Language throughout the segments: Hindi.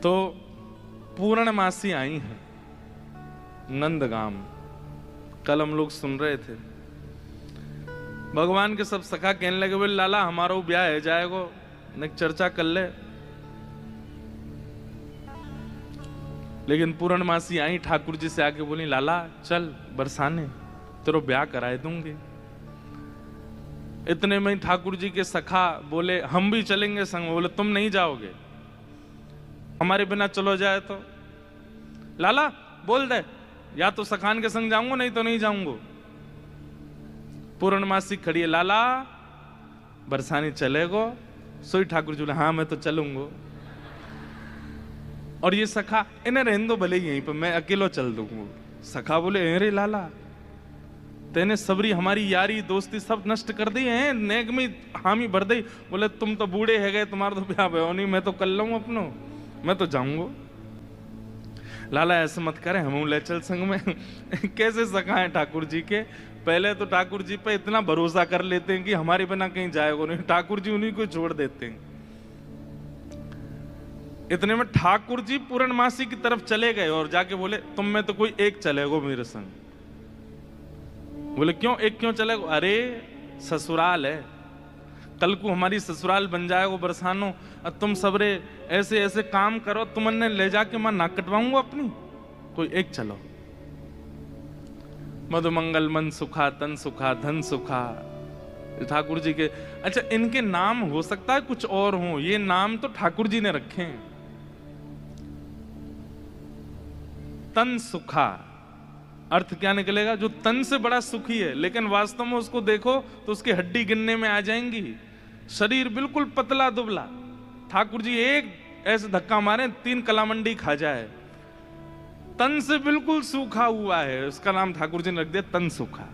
तो पूर्णमासी आई है नंदगाम। कल हम लोग सुन रहे थे, भगवान के सब सखा कहने लगे बोले लाला हमारा ब्याह है जाएगो, न चर्चा कर ले। लेकिन पूर्णमासी आई ठाकुर जी से आके बोली लाला चल बरसाने, तेरा ब्याह कराए दूंगी। इतने में ठाकुर जी के सखा बोले हम भी चलेंगे संग। बोले तुम नहीं जाओगे, हमारे बिना चलो जाए तो। लाला बोल दे या तो सखान के संग जाऊंगा नहीं तो नहीं जाऊंगा। पूर्णमासी खड़ी है, लाला बरसाने चलेगो? सोई ठाकुर जी बोले हाँ मैं तो चलूंगा। और ये सखा इन्हें रहने दो भले यहीं पर, मैं अकेलो चल दूंगा। सखा बोले अरे लाला तेने सबरी हमारी यारी दोस्ती सब नष्ट कर दी है, नेक में हामी भर दी। बोले तुम तो बूढ़े है गए, तुम्हारा तो ब्याह भयो नहीं, मैं तो कर लूँ अपनो, मैं तो जाऊंगा। लाला ऐसे मत करे, हम ले चल संग में। कैसे सखा है ठाकुर जी के, पहले तो ठाकुर जी पे इतना भरोसा कर लेते हैं कि हमारे बिना कहीं जाएगा नहीं, ठाकुर जी उन्हीं को छोड़ देते हैं। इतने में ठाकुर जी पूर्णमासी की तरफ चले गए और जाके बोले तुम में तो कोई एक चलेगो मेरे संग। बोले क्यों एक क्यों चलेगो? अरे ससुराल है, कल को हमारी ससुराल बन जाएगो बरसानो, और तुम सबरे ऐसे ऐसे काम करो, तुमने ले जाके मैं नाक कटवाऊंगा अपनी, कोई एक चलो। मधुमंगल मन सुखा तन सुखा धन सुखा ठाकुर जी के। अच्छा इनके नाम हो सकता है कुछ और हो, ये नाम तो ठाकुर जी ने रखे हैं। तन सुखा अर्थ क्या निकलेगा? जो तन से बड़ा सुखी है, लेकिन वास्तव में उसको देखो तो उसकी हड्डी गिनने में आ जाएंगी, शरीर बिल्कुल पतला दुबला। ठाकुर जी एक ऐसे धक्का मारे 3 कलामंडी खा जाए। तन से बिल्कुल सूखा हुआ है, उसका नाम ठाकुर जी ने रख दिया तन सुखा।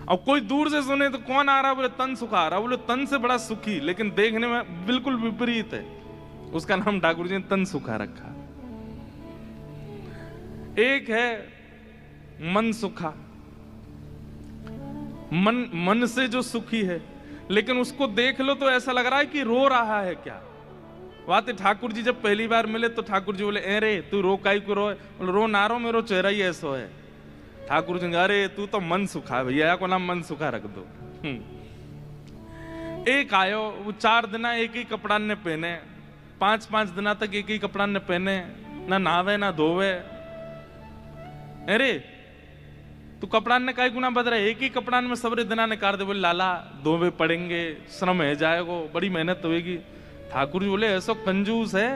और कोई दूर से सुने तो कौन आ रहा, बोले तन सुखा आ रहा, बोले तन से बड़ा सुखी लेकिन देखने में बिल्कुल विपरीत है, उसका नाम ठाकुर जी ने तन सुखा रखा। एक है मन सुखा, मन से जो सुखी है, लेकिन उसको देख लो तो ऐसा लग रहा है कि रो रहा है क्या। बात ठाकुर जी जब पहली बार मिले तो ठाकुर जी बोले अरे तू रो काई को रो? बोले रो ना रो, मेरो चेहरा ही ऐसा है। ठाकुर जी अरे तू तो मन सुखा है, भैया को नाम मन सुखा रख दो। एक आयो, वो 4 दिन एक ही कपड़ा ने पहने, 5-5 दिन तक एक ही कपड़ा ने पहने, ना नहावे ना धोवे। अरे तू कपड़ा ने काई गुना बदल, एक ही कपड़ा में सबरे दिना ने कार दे। बोले लाला धोवे पड़ेंगे, श्रम है जाएगो, बड़ी मेहनत होगी। ठाकुर जी बोले ऐसा कंजूस है,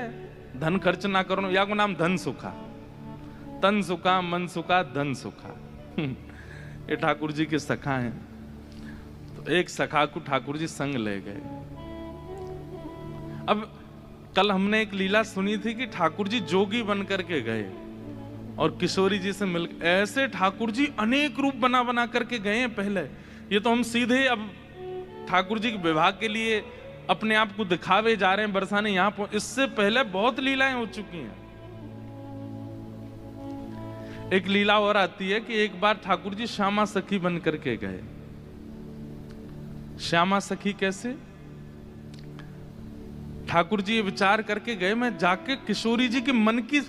धन खर्च ना करो, या को नाम धन सुखा। तन सुखा मन सुखा धन सुखा। ये ठाकुर जी के सखा हैं। तो एक सखा को ठाकुर जी संग ले गए। अब कल हमने एक लीला सुनी थी कि ठाकुर जी जोगी बन करके गए और किशोरी जी से मिल, ऐसे ठाकुर जी अनेक रूप बना बना करके गए हैं पहले। ये तो हम सीधे अब ठाकुर जी के विवाह के लिए अपने आप को दिखावे जा रहे हैं बरसाने यहां पर। इससे पहले बहुत लीलाएं हो चुकी हैं। एक लीला और आती है कि एक बार ठाकुर जी श्यामा सखी बन करके गए। श्यामा सखी कैसे? ठाकुर जी ये विचार करके गए मैं जाके किशोरी जी के मन की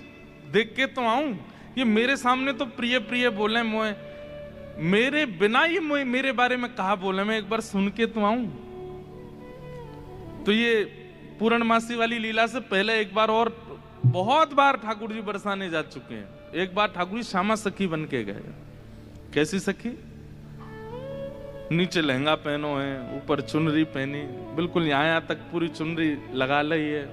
देख के तो आऊं, ये मेरे सामने तो प्रिय प्रिय बोले मोए, मेरे बिना ये मोए मेरे बारे में कहा बोले, मैं एक बार सुन के तो आऊं। तो ये पूर्णमासी वाली लीला से पहले एक बार और बहुत बार ठाकुर जी बरसाने जा चुके हैं। एक बार ठाकुर जी श्यामा सखी बन के गए। कैसी सखी? नीचे लहंगा पहनो है, ऊपर चुनरी पहनी, बिल्कुल यहाँ तक पूरी चुनरी लगा ली है,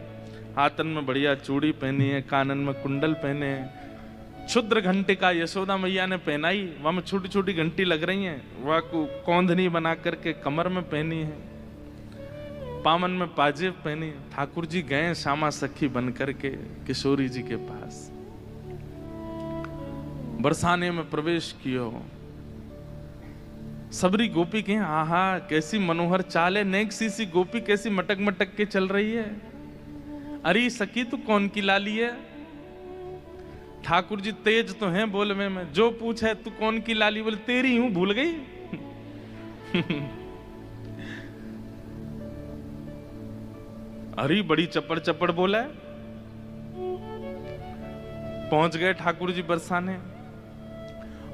हाथन में बढ़िया चूड़ी पहनी है, कानन में कुंडल पहने हैं, क्षुद्र घंटे का यशोदा मैया ने पहनाई, वहां में छोटी छोटी घंटी लग रही हैं, वह कौंधनी बना करके कमर में पहनी है, पामन में पाजेब पहनी। ठाकुर जी गए श्यामा सखी बन करके किशोरी जी के पास, बरसाने में प्रवेश कियो। सबरी गोपी के आहा कैसी मनोहर चाल है, नेक सी गोपी कैसी मटक मटक के चल रही है। अरे सखी तू कौन की लाली है? ठाकुर जी तेज तो हैं बोलने में, जो पूछे तू कौन की लाली, बोले तेरी हूं, भूल गई। अरे बड़ी चप्पड़ चप्पड़ बोला है। पहुंच गए ठाकुर जी बरसाने।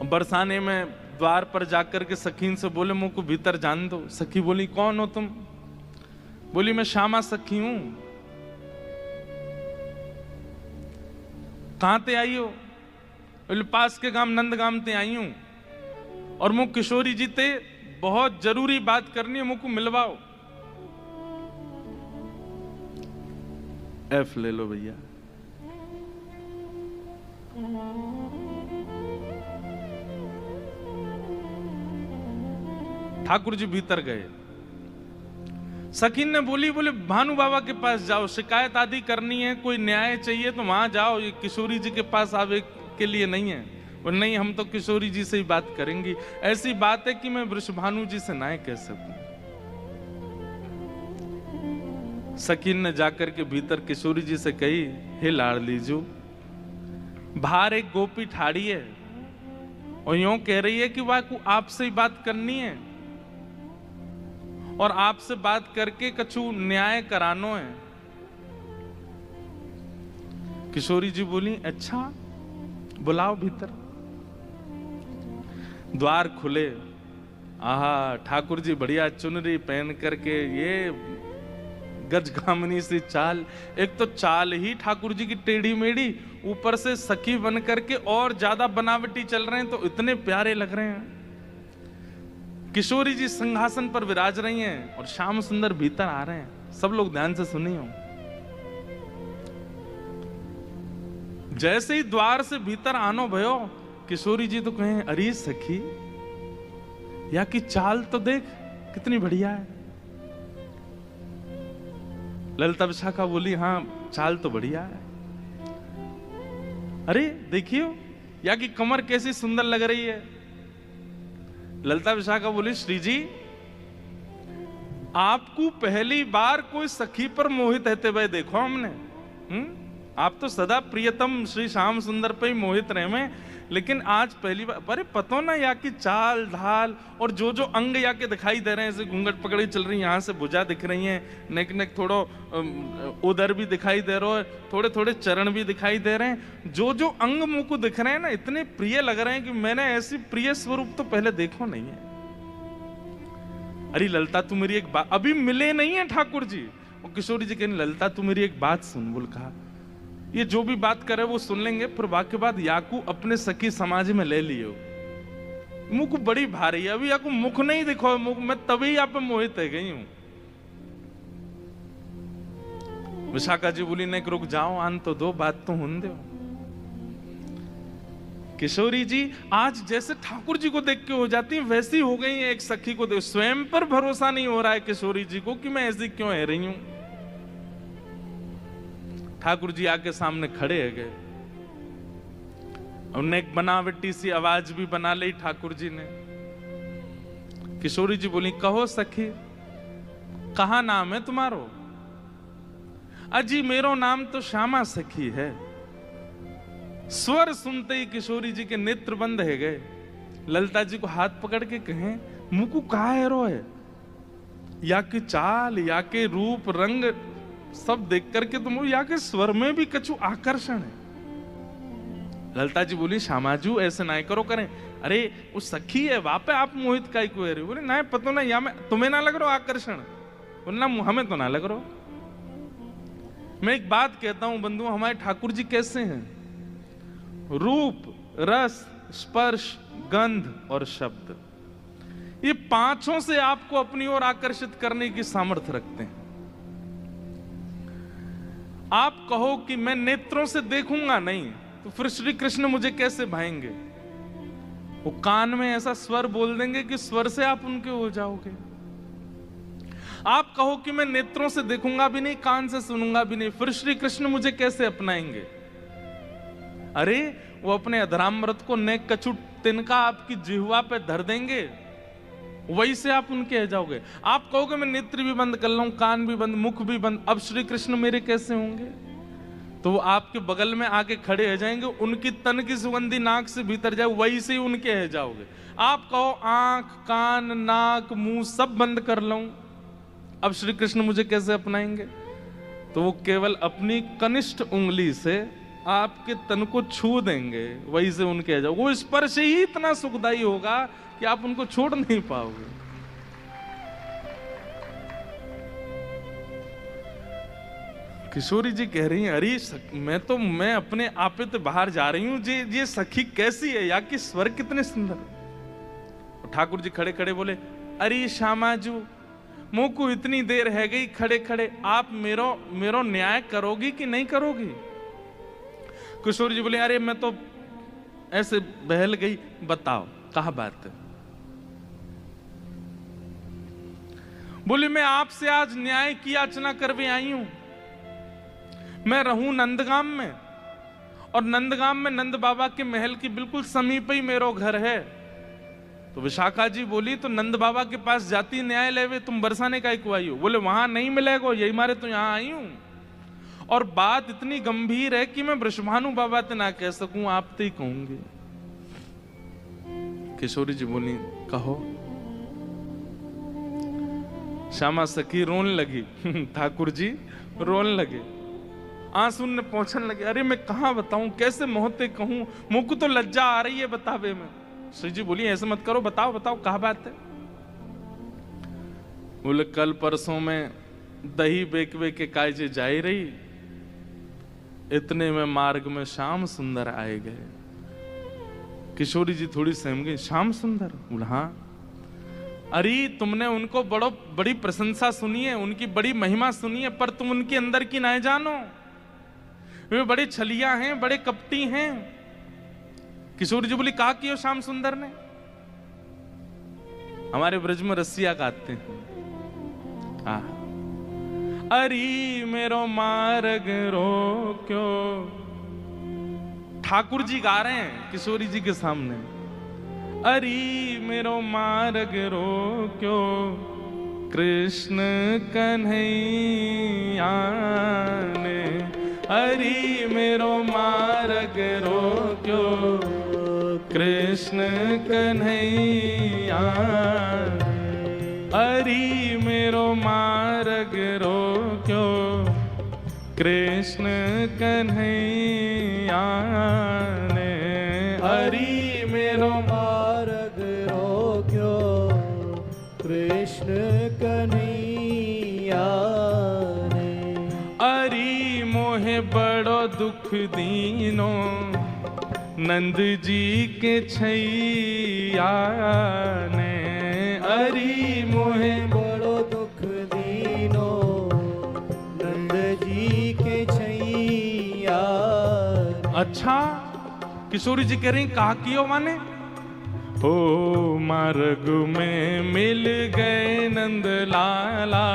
बरसाने में द्वार पर जाकर के सखीन से बोले मुझको भीतर जान दो। सखी बोली कौन हो तुम? बोली मैं श्यामा सखी हूं। कहां ते आई हो? बोले पास के गांव नंदगाम ते आई हूं और मुझ किशोरी जी ते बहुत जरूरी बात करनी है, मुझको मिलवाओ। एफ ले लो भैया। ठाकुर जी भीतर गए। सखीन ने बोली बोले भानु बाबा के पास जाओ, शिकायत आदि करनी है, कोई न्याय चाहिए तो वहां जाओ, ये किशोरी जी के पास आवे के लिए नहीं है। और नहीं हम तो किशोरी जी से ही बात करेंगी। ऐसी बात है कि मैं वृषभानु जी से ना कह सकूं। सखीन ने जाकर के भीतर किशोरी जी से कही हे लाडली जो, बाहर एक गोपी ठाड़ी है और यूं कह रही है कि वह को आपसे ही बात करनी है और आपसे बात करके कछु न्याय करानो है। किशोरी जी बोली अच्छा बुलाओ भीतर। द्वार खुले। आहा ठाकुर जी बढ़िया चुनरी पहन करके, ये गजगामनी सी चाल। एक तो चाल ही ठाकुर जी की टेढ़ी मेढ़ी, ऊपर से सखी बन करके और ज्यादा बनावटी चल रहे हैं तो इतने प्यारे लग रहे हैं। किशोरी जी सिंहासन पर विराज रही हैं और श्याम सुंदर भीतर आ रहे हैं। सब लोग ध्यान से सुनिए। जैसे ही द्वार से भीतर आनो भयो, किशोरी जी तो कहें अरे सखी या की चाल तो देख कितनी बढ़िया है। ललिता विशाखा बोली हाँ चाल तो बढ़िया है। अरे देखियो या की कमर कैसी सुंदर लग रही है। ललिता विशाखा बोली श्री जी आपको पहली बार कोई सखी पर मोहित रहते हुए देखो हमने। आप तो सदा प्रियतम श्री श्याम सुंदर पे ही मोहित रहे में, लेकिन आज पहली बार। अरे पतो ना या की चाल ढाल और जो जो अंग या के दिखाई दे रहे हैं, जैसे घूंघट पकड़ी चल रही है, यहाँ से भुजा दिख रही है, नेक नेक थोड़ो उदर भी दिखाई दे रहा है, थोड़े थोड़े चरण भी दिखाई दे रहे हैं। जो जो अंग मुंह को दिख रहे हैं ना इतने प्रिय लग रहे हैं कि मैंने ऐसी प्रिय स्वरूप तो पहले देखो नहीं है। अरे ललिता तू मेरी एक बात, अभी मिले नहीं है ठाकुर जी। और किशोरी जी कहने ललिता तू मेरी एक बात सुन। बोल कहा ये जो भी बात करे वो सुन लेंगे, फिर वाक्य बाद याकू अपने सखी समाज में ले लियो। मुख बड़ी भारी है, अभी याकू मुख नहीं दिखो मुख, मैं तभी यहाँ पे मोहित है गई हूं। विशाखा जी बोली नहीं रुक जाओ, आन तो दो बात तो हुन दो। किशोरी जी आज जैसे ठाकुर जी को देख के हो जाती है वैसी हो गई है एक सखी को देख। स्वयं पर भरोसा नहीं हो रहा है किशोरी जी को कि मैं ऐसी क्यों है रही हूं। ठाकुर जी आके सामने खड़े है गए। उन्हें एक बनावटी सी आवाज भी बना ली ठाकुर जी ने। किशोरी जी बोली कहो सखी कहा नाम है तुम्हारो? अजी मेरो नाम तो श्यामा सखी है। स्वर सुनते ही किशोरी जी के नेत्र बंद है गए। ललिता जी को हाथ पकड़ के कहें मुकु कहा है रो है, या कि चाल या के रूप रंग सब देख करके तुम या के स्वर में भी कछु आकर्षण है। ललिता जी बोली श्यामाजू ऐसे ना करो करें। अरे वो सखी है वहां पे आप मोहित का को है। बोले ना पता ना या मैं तुम्हें ना लग रहा आकर्षण, बोलना हमें तो ना लग रहा। मैं एक बात कहता हूं बंधु, हमारे ठाकुर जी कैसे हैं? रूप रस स्पर्श गंध और शब्द, ये पांचों से आपको अपनी ओर आकर्षित करने की सामर्थ्य रखते हैं। आप कहो कि मैं नेत्रों से देखूंगा नहीं तो फिर श्री कृष्ण मुझे कैसे भाएंगे? वो कान में ऐसा स्वर बोल देंगे कि स्वर से आप उनके हो जाओगे। आप कहो कि मैं नेत्रों से देखूंगा भी नहीं कान से सुनूंगा भी नहीं, फिर श्री कृष्ण मुझे कैसे अपनाएंगे? अरे वो अपने अधरामृत को नेक कछु तिनका आपकी जिह्वा पे धर देंगे, वही से आप उनके हो जाओगे। आप कहोगे मैं नेत्र भी बंद कर लूं, कान भी बंद, मुख भी बंद, अब श्री कृष्ण मेरे कैसे होंगे? तो वो आपके बगल में आके खड़े हो जाएंगे, उनकी तन की सुगंधी नाक से भीतर जाए वही से ही उनके हो जाओगे। आप कहो आंख कान नाक मुंह सब बंद कर लूं, अब श्री कृष्ण मुझे कैसे अपनाएंगे? तो वो केवल अपनी कनिष्ठ उंगली से आपके तन को छू देंगे, वही से उनके आ जाओ। वो स्पर्श ही इतना सुखदायी होगा कि आप उनको छोड़ नहीं पाओगे। किशोरी जी कह रही हैं, अरे मैं अपने आपे तो बाहर जा रही हूं, ये सखी कैसी है, या कि स्वर कितने सुंदर। ठाकुर जी खड़े खड़े बोले, अरे श्यामाजू मुंह को इतनी देर है गई खड़े खड़े, आप मेरो न्याय करोगी कि नहीं करोगी। किशोरी जी बोले, अरे मैं तो ऐसे बहल गई, बताओ कहा बात है। बोली, मैं आपसे आज न्याय की याचना करवे आई हूं। मैं रहूं नंदगाम में, और नंदगाम में नंद बाबा के महल की बिल्कुल समीप ही मेरो घर है। तो विशाखा जी बोली, तो नंद बाबा के पास जाती न्याय लेवे, तुम बरसाने का को आई हो। बोले, वहां नहीं मिलेगा, यही मारे तो यहां आई हूं। और बात इतनी गंभीर है कि मैं वृषभानु बाबा ते ना कह सकूं, आप ते ही कहूंगी। किशोरी जी बोली, कहो। श्यामा सखी रोने लगी, ठाकुर जी रोने लगे, आंसू ने पहुंचने लगे। अरे मैं कहां बताऊं, कैसे मोहते कहूं, मुंह को तो लज्जा आ रही है बतावे में। श्री जी बोली, ऐसे मत करो, बताओ बताओ कहा बात है। बोले, कल परसों में दही बेकवे के कायजे जाई रही, इतने में मार्ग में श्याम सुंदर आए गए। किशोरी जी थोड़ी सहम गई, श्याम सुंदर? बोला, हाँ। अरे तुमने उनको बड़ी प्रशंसा सुनी है, उनकी बड़ी महिमा सुनी है, पर तुम उनके अंदर की ना जानो। वे बड़े छलिया हैं, बड़े कपटी हैं। किशोरी जी बोली, कहा कियो श्याम सुंदर ने? हमारे ब्रज में रसिया गाते हैं, अरी मेरो मार्ग रोक्यो। ठाकुर जी गा रहे हैं किशोरी जी के सामने, अरी मेरो मार्ग रोक्यो, कृष्ण कन्हैया ने। अरी मेरो मार्ग रोक्यो, कृष्ण कन्हैया। अरी मेरो मार्ग रोक्यो, कृष्ण कन्हैया ने। अरी मेरो मार्ग रोक्यो, कृष्ण कन्हैया ने। अरी मोहे बड़ो दुख दीनो, नंद जी के छैया ने। अरी मोहे बड़ो दुख दीनो, नंद जी के छैया। अच्छा, किशोरी जी कह रही, कहा कियो माने? हो मार्ग में मिल गए नंद लाला,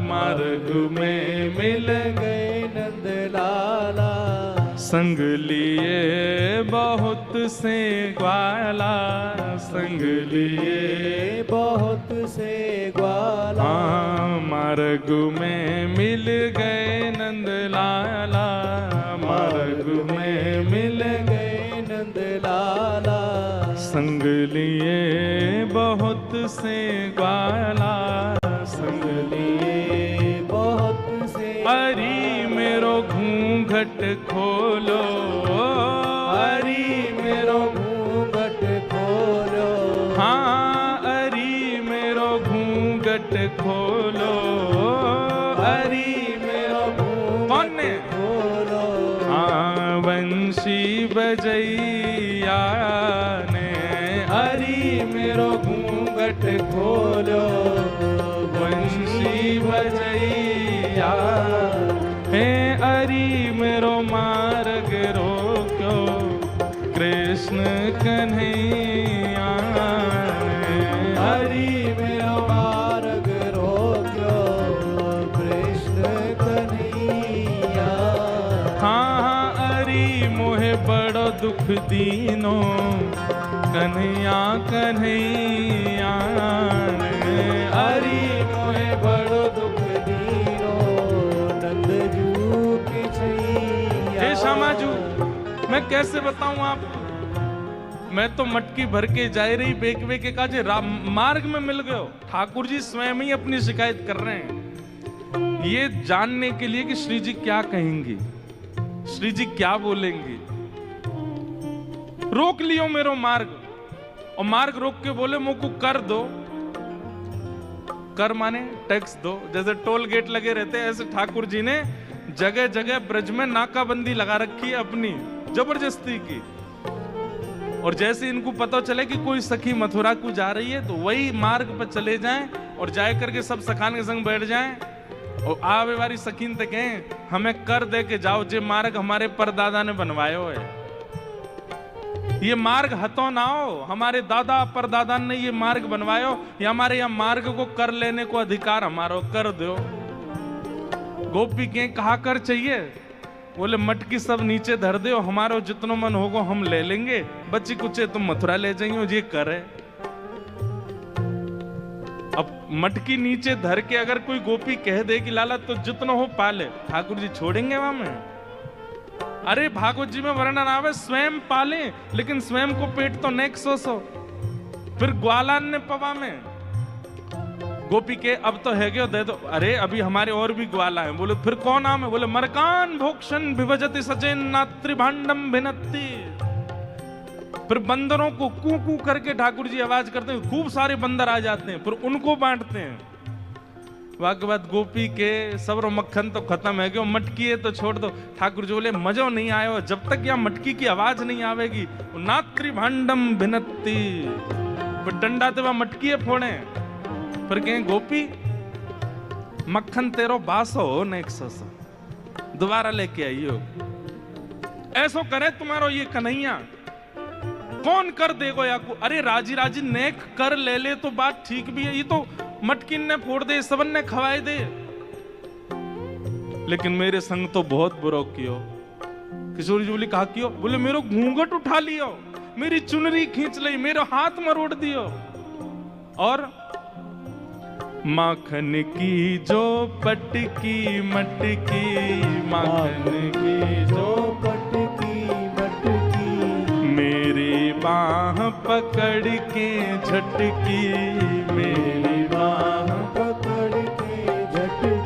मार्ग में मिल गए नंद लाला। संग लिए बहुत से ग्वाला, संग लिए बहुत से ग्वाला। हाँ, मार्ग में मिल गए नंद लाला, मार्ग में मिल गए नंद लाला। संग लिए बहुत से ग्वाला, संग लिए बहुत से। अरी मेरो घूंघट खोलो, अरी मेरो घूंघट खोलो। हाँ, अरी मेरो घूंघट खोलो। अरी मेरो कौन ने? खोलो। हाँ, वंशी बजैया ने। अरी मेरो घूंघट खोलो, वंशी बजैया हे। अरी मेरो मार्ग रोक्यो, कृष्ण कन्हैया ने। हरि मेरो मार्ग रोक्यो, कृष्ण कन्हैया। हाँ, अरी मोहे बड़ो दुख दीनो, कन्हैया कन्हैया ने। हरि मोहे बड़ो दुख दीनो, नंद जू की छैया। हे श्यामाजू, मैं कैसे बताऊं आपको? मैं तो मटकी भर के जा रही बेकवे के काजे मार्ग में मिल गए हो। ठाकुर जी स्वयं ही अपनी शिकायत कर रहे हैं। ये जानने के लिए कि श्री जी क्या कहेंगी, श्री जी क्या बोलेंगी। रोक लियो मेरो मार्ग, और मार्ग रोक के बोले मुझको कर दो। कर माने टैक्स दो। जैसे टोल गेट लगे रहते हैं, ऐसे ठाकुर जी ने जगह जगह ब्रज में नाकाबंदी लगा रखी है अपनी जबरदस्ती की। और जैसे इनको पता चले कि कोई सखी मथुरा को जा रही है, तो वही मार्ग पर चले जाएं और जाए करके सब सखान के संग बैठ जाएं और आवे वाली सखीन तक कहें हमें कर दे के जाओ, जे मार्ग हमारे परदादा ने बनवायो है। ये मार्ग हतो ना हो, हमारे दादा परदादा ने ये मार्ग बनवायो, या हमारे यहाँ मार्ग को कर लेने को अधिकार हमारो, कर दो। गोपी के कहा कर चाहिए, बोले मटकी सब नीचे धर दो, हमारो जितनो मन होगो हम ले लेंगे, बच्ची कुछ तुम मथुरा ले जाइयो, ये करे। अब मटकी नीचे धर के अगर कोई गोपी कह दे कि लाला तो जितनो हो पाले, ठाकुर जी छोड़ेंगे वहां में? अरे भागवत जी में वर्णन आवे स्वयं पाले, लेकिन स्वयं को पेट तो नेक सो फिर ग्वालान ने पवा में गोपी के अब तो है दे दो। अरे अभी हमारे और भी ग्वाला हैं। बोले फिर कौन नाम है? बोले मरकान भोक्षण विभजति सचेन नात्री भांडम भिनत्ति। फिर बंदरों को कू कू करके ठाकुर जी आवाज करते हैं, खूब सारे बंदर आ जाते हैं, फिर उनको बांटते हैं। वाके बाद गोपी के सब्र मक्खन तो खत्म है, क्यों मटकी है तो छोड़ दो। ठाकुर जी बोले मजो नहीं आयो, जब तक यहाँ मटकी की आवाज नहीं आवेगी। नात्री भांडम भिनत्ति, फिर डंडा ते वह मटकी फोड़े। फिर कहें गोपी मक्खन तेरो बासो हो न 100 दोबारा लेके आइयो। ऐसो करे तुम्हारो ये कन्हैया, कौन कर देगो या को? अरे राजी राजी नेक कर ले ले तो बात ठीक भी है, ये तो मटकिन ने फोड़ दे, सबन ने खवाए दे, लेकिन मेरे संग तो बहुत बुरा कियो। किशोरी जी बोली कहा कियो? बोले मेरो घूंघट उठा लियो, मेरी चुनरी खींच ली, मेरा हाथ मरोड़ दियो, और माखन की जो पटकी मटकी, माखन की जो पटकी मटकी, मेरी बाह पकड़ के झटकी, मेरी बाह पकड़ के झटकी।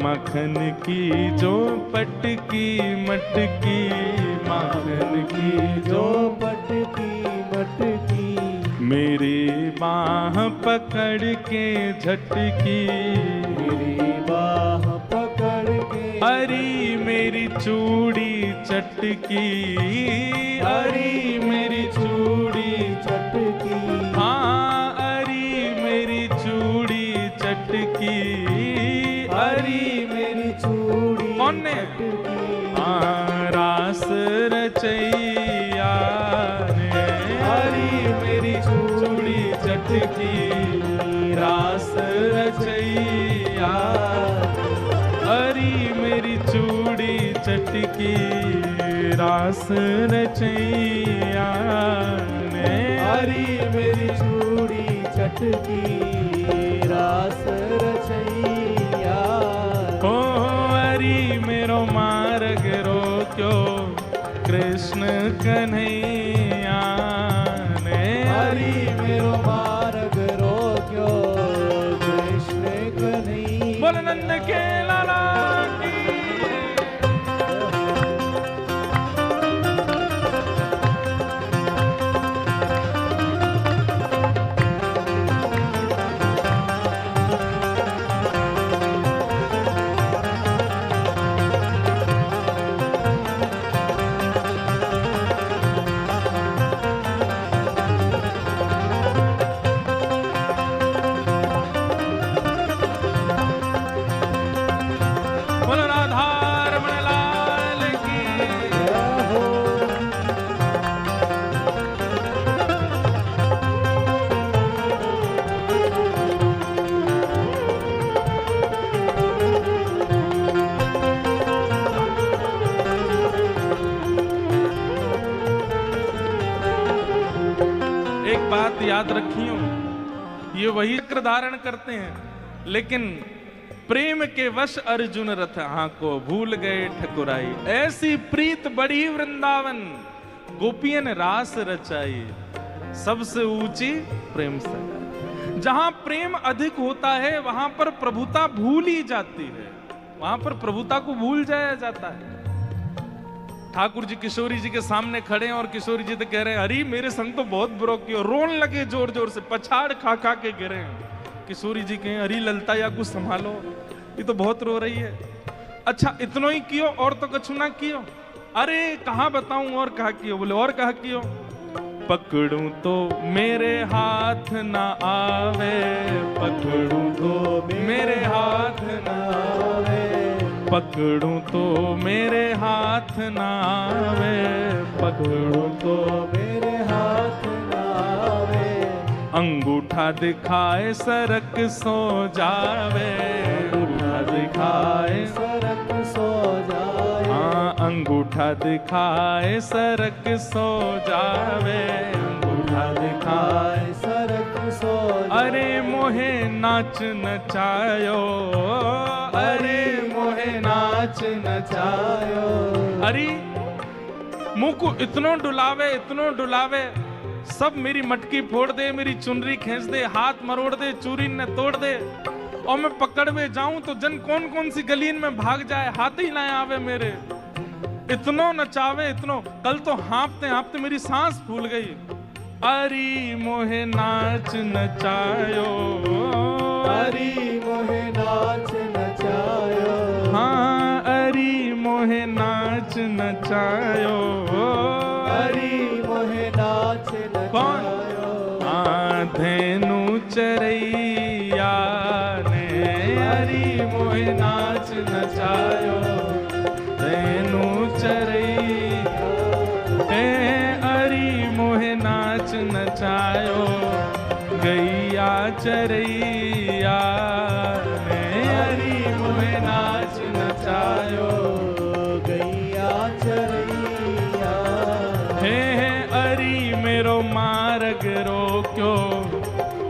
माखन की जो पटकी मटकी, माखन की जो पटकी मटकी, मेरी बाह पकड़ के झटकी, मेरी बाह पकड़ के। हरी मेरी चूड़ी चटकी, हरी मेरी चूड़ी चटकी, हाँ हरी मेरी चूड़ी चटकी, हरी मेरी चूड़ी कौन ने? हाँ रास रचैया ने, हरी मेरी चूड़ी चटकी, रास रचैया, हरी मेरी चूड़ी चटकी, रास रचैया ने, हरी मेरी चूड़ी चटकी, रास रचैया। ओ हरी मेरो मार्ग रोक्यो, कृष्ण कन्हैया ने, हरी मेरो मार्ग रोक्यो, कृष्ण कन्हैया। बोल नंद के लाला की। बात याद रखियो, ये वही चक्र धारण करते हैं, लेकिन प्रेम के वश अर्जुन रथ को भूल गए ठकुराई। ऐसी प्रीत बड़ी वृंदावन, गोपियन रास रचाई, सबसे ऊंची प्रेम से। जहां प्रेम अधिक होता है वहां पर प्रभुता भूल ही जाती है, वहां पर प्रभुता को भूल जाया जाता है। ठाकुर जी किशोरी जी के सामने खड़े हैं और किशोरी जी तो कह रहे हैं अरे मेरे संग तो बहुत बुरा किया, रोन लगे जोर जोर से, पछाड़ खा खा के गिरे हैं। किशोरी जी कहें अरे ललता या कुछ संभालो, ये तो बहुत रो रही है। अच्छा इतनो ही कियो और तो कछु ना कियो? अरे कहाँ बताऊं और कहा कियो? बोले और कहा कियो? पकड़ूं तो मेरे हाथ ना आवे, पकड़ूं तो मेरे हाथ ना आवे, पकड़ूं तो मेरे हाथ ना आवे, पकड़ूं तो मेरे हाथ ना आवे, अंगूठा दिखाए सरक सो जावे, अंगूठा दिखाए सरक सो जाए, हाँ अंगूठा दिखाए सरक सो जावे, अंगूठा दिखाए सरक सो जावे। अरे मोहे नाच नचायो, अरे मोहे नाच नचायो। अरे मुंह को इतनो डुलावे, इतनो डुलावे, सब मेरी मटकी फोड़ दे, मेरी चुनरी खींच दे, हाथ मरोड़ दे, चूरी ने तोड़ दे, और मैं पकड़ में जाऊं तो जन कौन कौन सी गलीन में भाग जाए, हाथ ही ना आवे मेरे। इतनो नचावे इतनो, कल तो हाँपते हाँपते मेरी सांस फूल गई। अरे मोहे नाच नचायो, अरे मोहे नाच नचायो, हाँ अरे मोहे नाच नचायो, अरे मोहे नाच नचायो। हाँ धेनु चरैया ने अरे मोहे नाच नचायो, धेनु चरैया अरे मोहे नाच नचायो, गैया चरैया ने अरे मोहे नाच नचायो, गैया चरैया हे अरे मेरो मार्ग रोक्यो,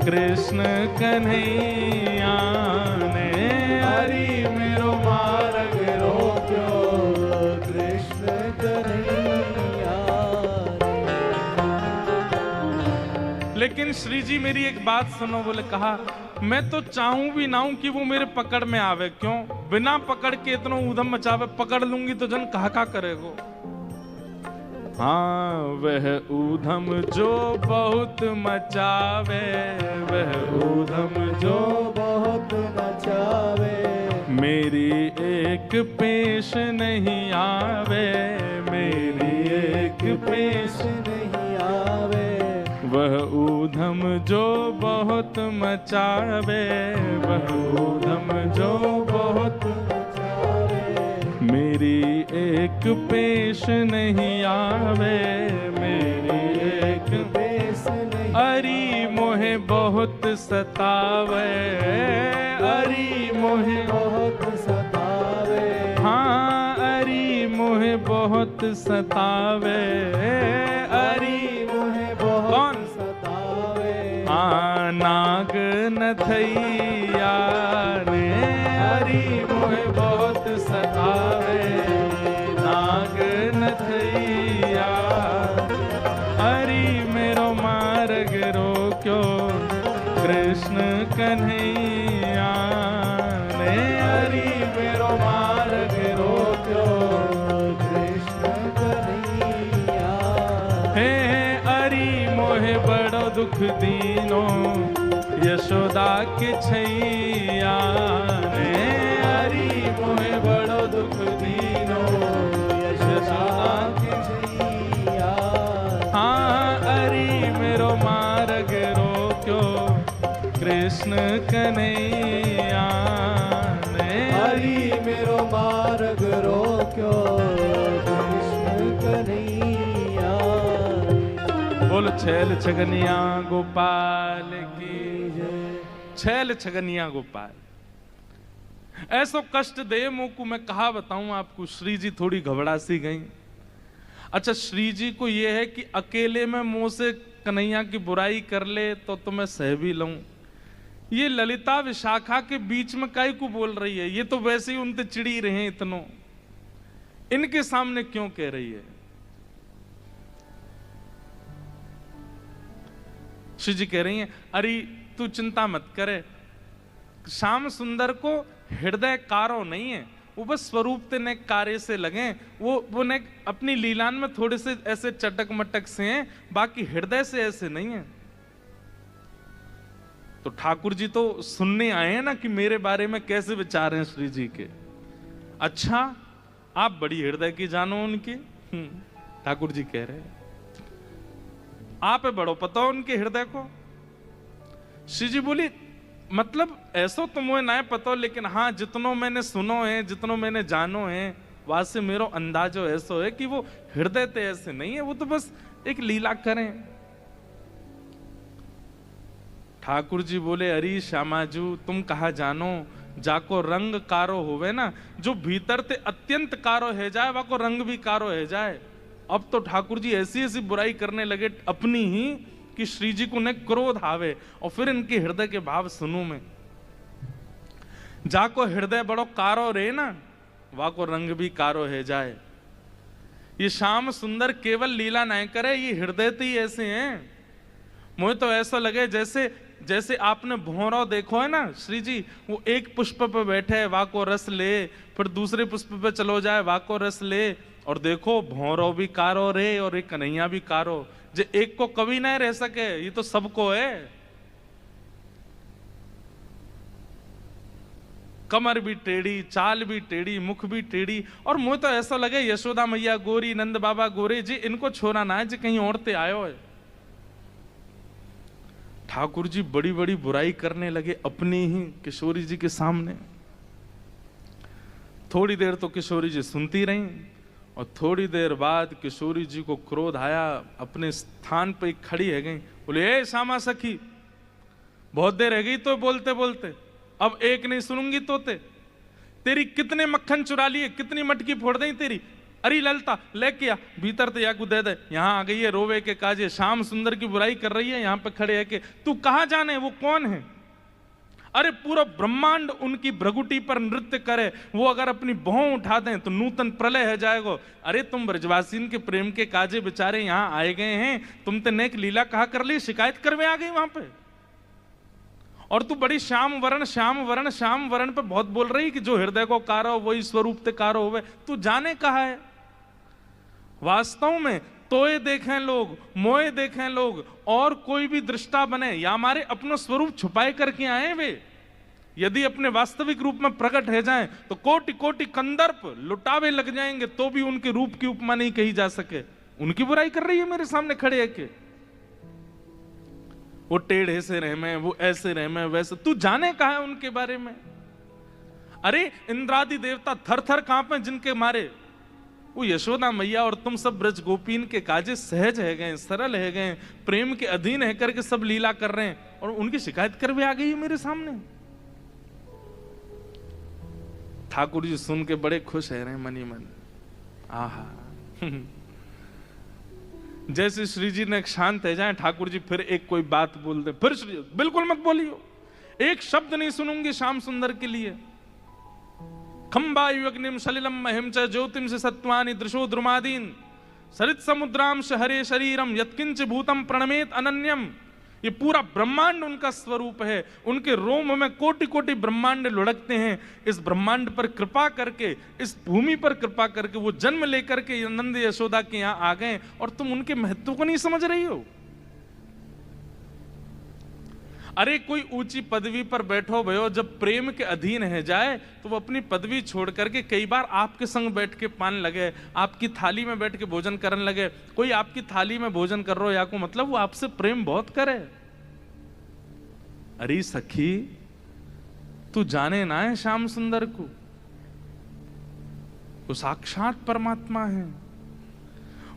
कृष्ण कन्हैया ने अरे मेरो मार्ग रोक्यो, कृष्ण कन्हैया। लेकिन श्री जी मेरी एक बात सुनो, बोले कहा मैं तो चाहूं भी ना हूं कि वो मेरे पकड़ में आवे, क्यों? बिना पकड़ के इतना ऊधम मचावे, पकड़ लूंगी तो जन कहा करेगो। हाँ वह ऊधम जो बहुत मचावे, वह ऊधम जो बहुत मचावे, मेरी एक पेश नहीं आवे, मेरी एक पेश नहीं आवे, वह ऊधम जो बहुत मचावे, वह ऊधम जो बहुत मचावे, मेरी एक पेश नहीं आवे, मेरी एक पेश नहीं। अरे मोहे बहुत सतावे, अरे मोहे बहुत सतावे, हाँ अरे मोहे बहुत सतावे, अरे मोहे बहुत सतावे, हाँ नाग नथैया ने अरे मोहे बहुत सतावे, नाग नथैया अरे मेरो मार्ग रोक्यो, कृष्ण कन्हैया ने अरे मेरो मार्ग रोक्यो, कृष्ण कन्हैया हे अरे मोहे बड़ो दुख दीनो, यशोदा के छैया ने अरे मोहे बड़ो दुख दीनो, यशोदा के छैया हाँ अरे मेरो मार्ग रोक्यो, कृष्ण कन्हैया ने अरे मेरो मार्ग रोक्यो, कृष्ण कन्हैया। बोल छैल छगनिया गोपाल की जय, छैल छगनिया गोपाल। ऐसो कष्ट दे मुंह को मैं कहा बताऊं आपको। श्री जी थोड़ी घबरा सी गई। अच्छा श्री जी को यह है कि अकेले में मुंह से कन्हैया की बुराई कर ले तो मैं सह भी लूं। ये ललिता विशाखा के बीच में काहे को बोल रही है? ये तो वैसे ही उनसे चिड़ी रहे हैं इतनों, इनके सामने क्यों कह रही है? श्री जी कह रही हैं अरे तू चिंता मत करे। श्याम सुंदर को हृदय कारो नहीं है, वो बस स्वरूप ते ने कार्य से लगे, वो ने अपनी लीलान में थोड़े से ऐसे चटक मटक से हैं, बाकी हृदय से ऐसे नहीं है। तो ठाकुर जी तो सुनने आए हैं ना कि मेरे बारे में कैसे विचार हैं श्री जी के। अच्छा, आप बड़ी हृदय की जानो उनकी। ठाकुर जी कह रहे हैं आप बड़ो पता हो उनके हृदय को। श्री जी बोली मतलब ऐसो तो मुझे ना पता, लेकिन हाँ जितनो मैंने सुनो है, जितनो मैंने जानो है, वहां से मेरो अंदाजो ऐसो है कि वो हृदय ते ऐसे नहीं है, वो तो बस एक लीला करें। ठाकुर जी बोले अरे श्यामाजू तुम कहा जानो, जाको रंग कारो होवे ना, जो भीतर ते अत्यंत कारो है जाए वाको रंग भी कारो है जाए। अब तो ठाकुर जी ऐसी ऐसी बुराई करने लगे अपनी ही कि श्री जी को न क्रोध आवे, और फिर इनके हृदय के भाव सुनूं मैं। जाको हृदय बड़ो कारो रे ना, वाको रंग भी कारो है जाए। ये श्याम सुंदर केवल लीला नहीं करे, ये हृदय तो ही ऐसे हैं। मुझे तो ऐसा लगे जैसे आपने भौरों देखो है ना श्री जी, वो एक पुष्प पे बैठे वाको रस ले, फिर दूसरे पुष्प पे चलो जाए वाको रस ले, और देखो भौरों भी कारो रे और एक कन्हैया भी कारो। जे एक को कभी नहीं रह सके, ये तो सबको है। कमर भी टेढ़ी, चाल भी टेढ़ी, मुख भी टेढ़ी, और मुझे तो ऐसा लगे यशोदा मैया गोरी, नंद बाबा गोरे जी, इनको छोड़ा ना है जी कहीं और ते आयो है। ठाकुर जी बड़ी बड़ी बुराई करने लगे अपनी ही किशोरी जी के सामने। थोड़ी देर तो किशोरी जी सुनती रहीं, और थोड़ी देर बाद किशोरी जी को क्रोध आया, अपने स्थान पे खड़ी है गई, बोले ए श्यामा सखी, बहुत देर रह गई तो बोलते बोलते, अब एक नहीं सुनूंगी तो तेरी कितने मक्खन चुरा लिए, कितनी मटकी फोड़ दी तेरी। अरे ललता लेके आ भीतर तो याकू दे दे, यहाँ आ गई है रोवे के काजे, श्याम सुंदर की बुराई कर रही है, यहाँ पे खड़े है के तू कहाँ जाने वो कौन है। अरे पूरा ब्रह्मांड उनकी भ्रगुटी पर नृत्य करे, वो अगर अपनी भौं उठा दें तो नूतन प्रलय है जाएगो। अरे तुम ब्रजवासीन के प्रेम के काजे बेचारे यहाँ आए गए हैं, तुम ते नेक लीला कहा कर ली, शिकायत करवे आ गई वहां पे, और तू बड़ी श्याम वरण श्याम वरण श्याम वरण पे बहुत बोल रही कि जो हृदय को कारो वही स्वरूप ते कारो होवे। तू जाने कहा है वास्तव में तोए देखें लोग, मोए देखें लोग, और कोई भी दृष्टा बने या हमारे अपना स्वरूप छुपाए करके आए वे, यदि अपने वास्तविक रूप में प्रकट हो जाएं तो कोटि कोटि कंदर्प लुटावे लग जाएंगे, तो भी उनके रूप की उपमा नहीं कही जा सके। उनकी बुराई कर रही है मेरे सामने खड़े है के वो टेढ़े से रह में, वो ऐसे रह में, वैसे। तू जाने कहा है उनके बारे में। अरे इंद्रादि देवता थर थर कांपे जिनके मारे, वो यशोदा मैया और तुम सब ब्रज गोपीन के काजे सहज है गए, सरल है गए, प्रेम के अधीन है करके सब लीला कर रहे हैं, और उनकी शिकायत कर भी आ गई है मेरे सामने। ठाकुर जी सुन के बड़े खुश है रहे मनी मन। आहा जैसे श्री जी ने शांत है जाए, ठाकुर जी फिर एक कोई बात बोल दे, फिर श्री बिल्कुल मत बोलियो, एक शब्द नहीं सुनूंगी श्याम सुंदर के लिए। खंबायुग्निम सलिलम महिम च ज्योतिम से सत्वानि दृशो द्रुमादीन सरित समुद्राम हरे शरीरम यत्किंच भूतम प्रणमेत अनन्यम। ये पूरा ब्रह्मांड उनका स्वरूप है, उनके रोम में कोटि कोटि ब्रह्मांड लुढ़कते हैं। इस ब्रह्मांड पर कृपा करके, इस भूमि पर कृपा करके वो जन्म लेकर के नंद यशोदा के यहाँ आ गए, और तुम उनके महत्व को नहीं समझ रही हो। अरे कोई ऊंची पदवी पर बैठो भयो, जब प्रेम के अधीन है जाए तो वो अपनी पदवी छोड़ करके कई बार आपके संग बैठ के पान लगे, आपकी थाली में बैठ के भोजन करने लगे। कोई आपकी थाली में भोजन कर रहा हो या को मतलब वो आपसे प्रेम बहुत करे। अरे सखी तू जाने ना है श्याम सुंदर को, वो साक्षात परमात्मा है।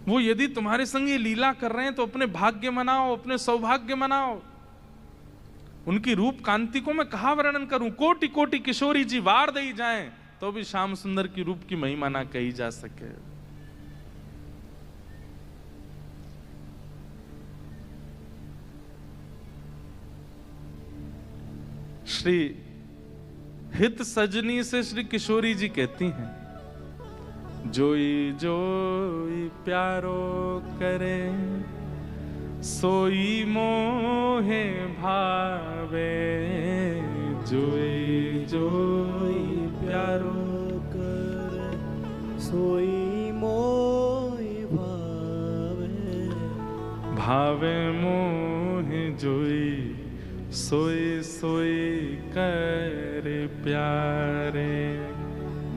वो यदि तुम्हारे संग ये लीला कर रहे हैं तो अपने भाग्य मनाओ, अपने सौभाग्य मनाओ। उनकी रूप कांति को मैं कहा वर्णन करूं, कोटि कोटि किशोरी जी वार दे जाएं तो भी श्याम सुंदर की रूप की महिमा ना कही जा सके। श्री हित सजनी से श्री किशोरी जी कहती हैं, जोई जोई प्यारो करे सोई मोहे भावे, जोई जोई प्यारो कर सोई मोहि भावे, भावे मोहे जोई, सोई सोई कर प्यारे,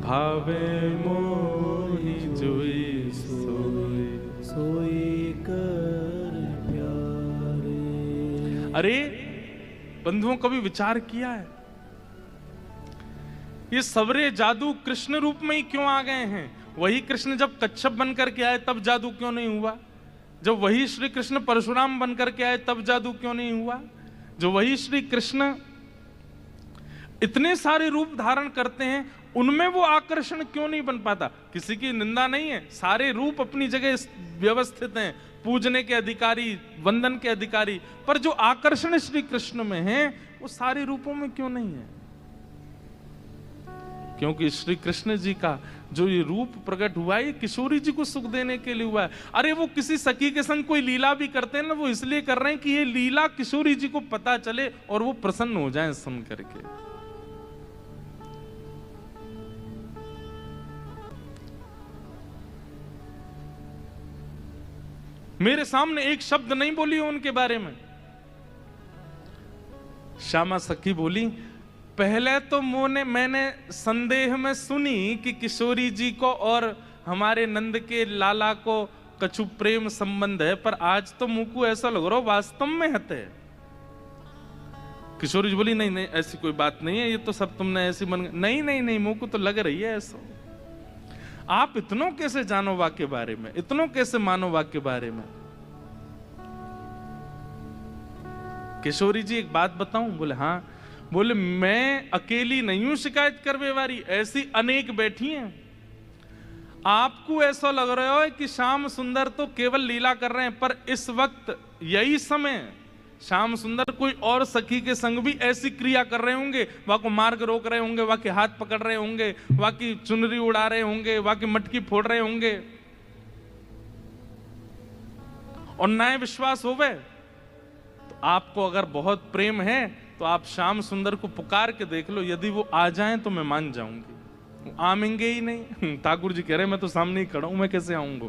भावे मोहि जोई, सोई सोई कर प्यारे। अरे बंधुओं, कभी विचार किया है ये सवरे जादू कृष्ण रूप में ही क्यों आ गए हैं? वही कृष्ण जब कच्छप बनकर के आए तब जादू क्यों नहीं हुआ? जब वही श्री कृष्ण परशुराम बनकर के आए तब जादू क्यों नहीं हुआ? जो वही श्री कृष्ण इतने सारे रूप धारण करते हैं, उनमें वो आकर्षण क्यों नहीं बन पाता? किसी की निंदा नहीं है, सारे रूप अपनी जगह व्यवस्थित हैं, पूजने के अधिकारी, वंदन के अधिकारी, पर जो आकर्षण श्री कृष्ण में है वो सारे रूपों में क्यों नहीं है? क्योंकि श्री कृष्ण जी का जो ये रूप प्रकट हुआ है, ये किशोरी जी को सुख देने के लिए हुआ है। अरे वो किसी सखी के संग कोई लीला भी करते हैं ना, वो इसलिए कर रहे हैं कि ये लीला किशोरी जी को पता चले और वो प्रसन्न हो जाएं सुन करके। मेरे सामने एक शब्द नहीं बोली उनके बारे में। श्यामा सखी बोली, पहले तो मैंने संदेह में सुनी कि किशोरी जी को और हमारे नंद के लाला को कछु प्रेम संबंध है, पर आज तो मुंह को ऐसा लग रहा वास्तव में हते। किशोरी जी बोली, नहीं नहीं ऐसी कोई बात नहीं है, ये तो सब तुमने ऐसी मन। नहीं नहीं नहीं, मुंह को तो लग रही है ऐसा। आप इतनों कैसे जानो वाक्य बारे में, इतनों कैसे मानो वाक्य बारे में? किशोरी जी एक बात बताऊं? बोले हाँ। बोले मैं अकेली नहीं हूं शिकायत करवे वाली, ऐसी अनेक बैठी हैं। आपको ऐसा लग रहा है कि श्याम सुंदर तो केवल लीला कर रहे हैं, पर इस वक्त यही समय श्याम सुंदर कोई और सखी के संग भी ऐसी क्रिया कर रहे होंगे। वहां को मार्ग रोक रहे होंगे, वहां के हाथ पकड़ रहे होंगे, वहां की चुनरी उड़ा रहे होंगे, वहां की मटकी फोड़ रहे होंगे, और ना विश्वास होवे तो आपको अगर बहुत प्रेम है तो आप श्याम सुंदर को पुकार के देख लो, यदि वो आ जाएं तो मैं मान जाऊंगी। वो आमेंगे ही नहीं। ठाकुर जी कह रहे मैं तो सामने ही खड़ा हूं, मैं कैसे आऊंगा?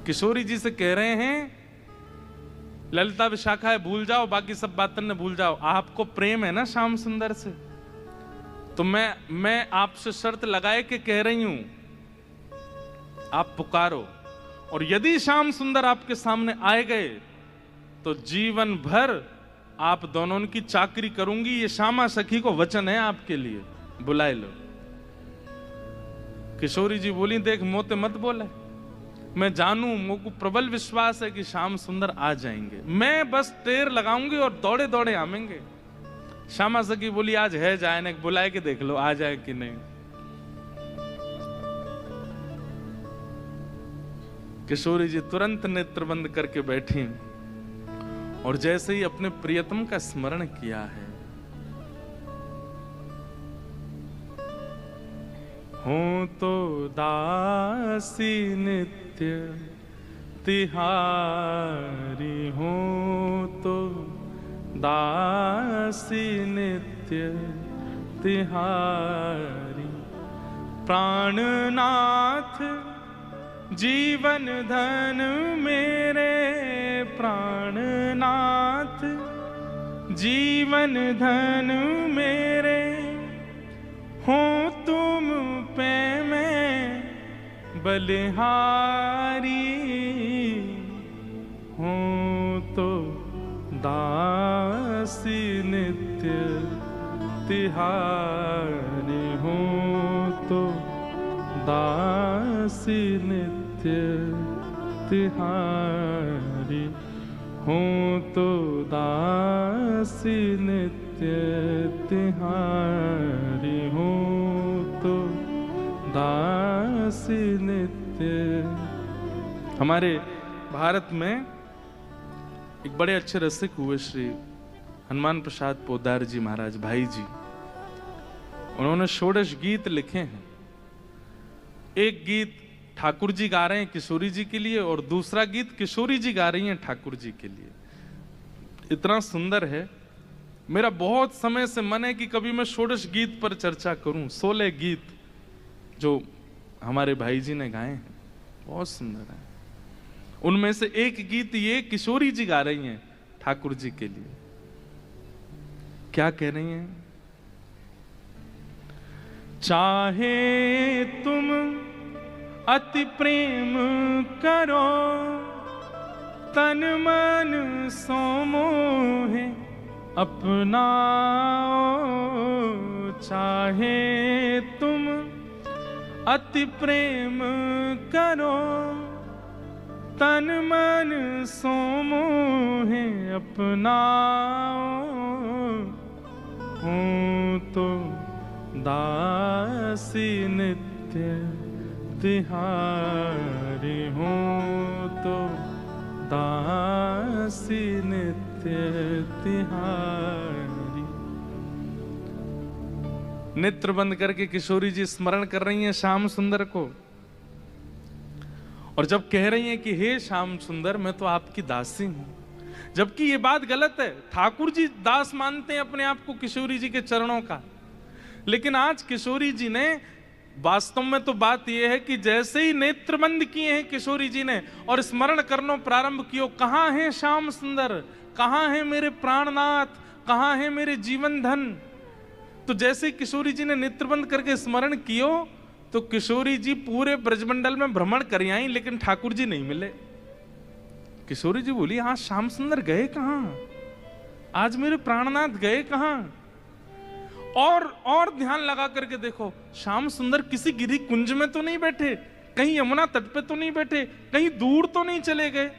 किशोरी जी से कह रहे हैं ललिता विशाखा है भूल जाओ, बाकी सब बातें ने भूल जाओ। आपको प्रेम है ना श्याम सुंदर से, तो मैं आपसे शर्त लगाए के कह रही हूं, आप पुकारो, और यदि श्याम सुंदर आपके सामने आए गए तो जीवन भर आप दोनों की चाकरी करूंगी। ये श्यामा सखी को वचन है आपके लिए, बुलाए लो। किशोरी जी बोली, देख मोते मत बोले, मैं जानू, मुझको प्रबल विश्वास है कि श्याम सुंदर आ जाएंगे, मैं बस टेर लगाऊंगी और दौड़े दौड़े आमेंगे। श्यामा सखी बोली, आज है जाए ना, बुलाए के देख लो आ जाए कि नहीं। किशोरी जी तुरंत नेत्र बंद करके बैठी और जैसे ही अपने प्रियतम का स्मरण किया है, हूं तो दासी नित्य तिहारी, हूं तो दासी नित्य तिहारी, प्राणनाथ जीवन धन मेरे, प्राणनाथ जीवन धन मेरे, हो तुम पे मैं बलिहारी, हो तो दासी नित्य तिहारी, हो तो दासी नित्य तिहारी, हूँ तो दासी नित्य तिहारी, हूँ तो दासी नित्य। हमारे भारत में एक बड़े अच्छे रसिक हुए श्री हनुमान प्रसाद पोद्दार जी महाराज भाई जी, उन्होंने षोडश गीत लिखे हैं। एक गीत ठाकुर जी गा रहे हैं किशोरी जी के लिए और दूसरा गीत किशोरी जी गा रही हैं ठाकुर जी के लिए। इतना सुंदर है। मेरा बहुत समय से मन है कि कभी मैं षोडश गीत पर चर्चा करूं। 16 गीत जो हमारे भाई जी ने गाए हैं बहुत सुंदर है। उनमें से एक गीत ये किशोरी जी गा रही हैं ठाकुर जी के लिए। क्या कह रही हैं? चाहे तुम अति प्रेम करो, तन मन सो मोहे अपनाओ। चाहे तुम अति प्रेम करो, तन मन सो मोहे अपनाओ। हूँ तो दासी नित्य तिहारी, हूँ तो दासी नित्य तिहारी। नेत्र बंद करके किशोरी जी स्मरण कर रही हैं श्याम सुंदर को, और जब कह रही हैं कि हे श्याम सुंदर मैं तो आपकी दासी हूं, जबकि ये बात गलत है। ठाकुर जी दास मानते हैं अपने आप को किशोरी जी के चरणों का, लेकिन आज किशोरी जी ने वास्तव में तो बात यह है कि जैसे ही नेत्र बंद किए हैं किशोरी जी ने और स्मरण करना प्रारंभ किया, कहां है श्याम सुंदर, कहां है मेरे प्राणनाथ, कहां है मेरे जीवन धन। तो जैसे किशोरी जी ने नेत्र बंद करके स्मरण कियो तो किशोरी जी पूरे ब्रजमंडल में भ्रमण कर आई, लेकिन ठाकुर जी नहीं मिले। किशोरी जी बोली हाँ श्याम सुंदर गए कहां, आज मेरे प्राणनाथ गए कहां। और ध्यान लगा करके देखो, श्याम सुंदर किसी गिरी कुंज में तो नहीं बैठे, कहीं यमुना तट पे तो नहीं बैठे, कहीं दूर तो नहीं चले गए,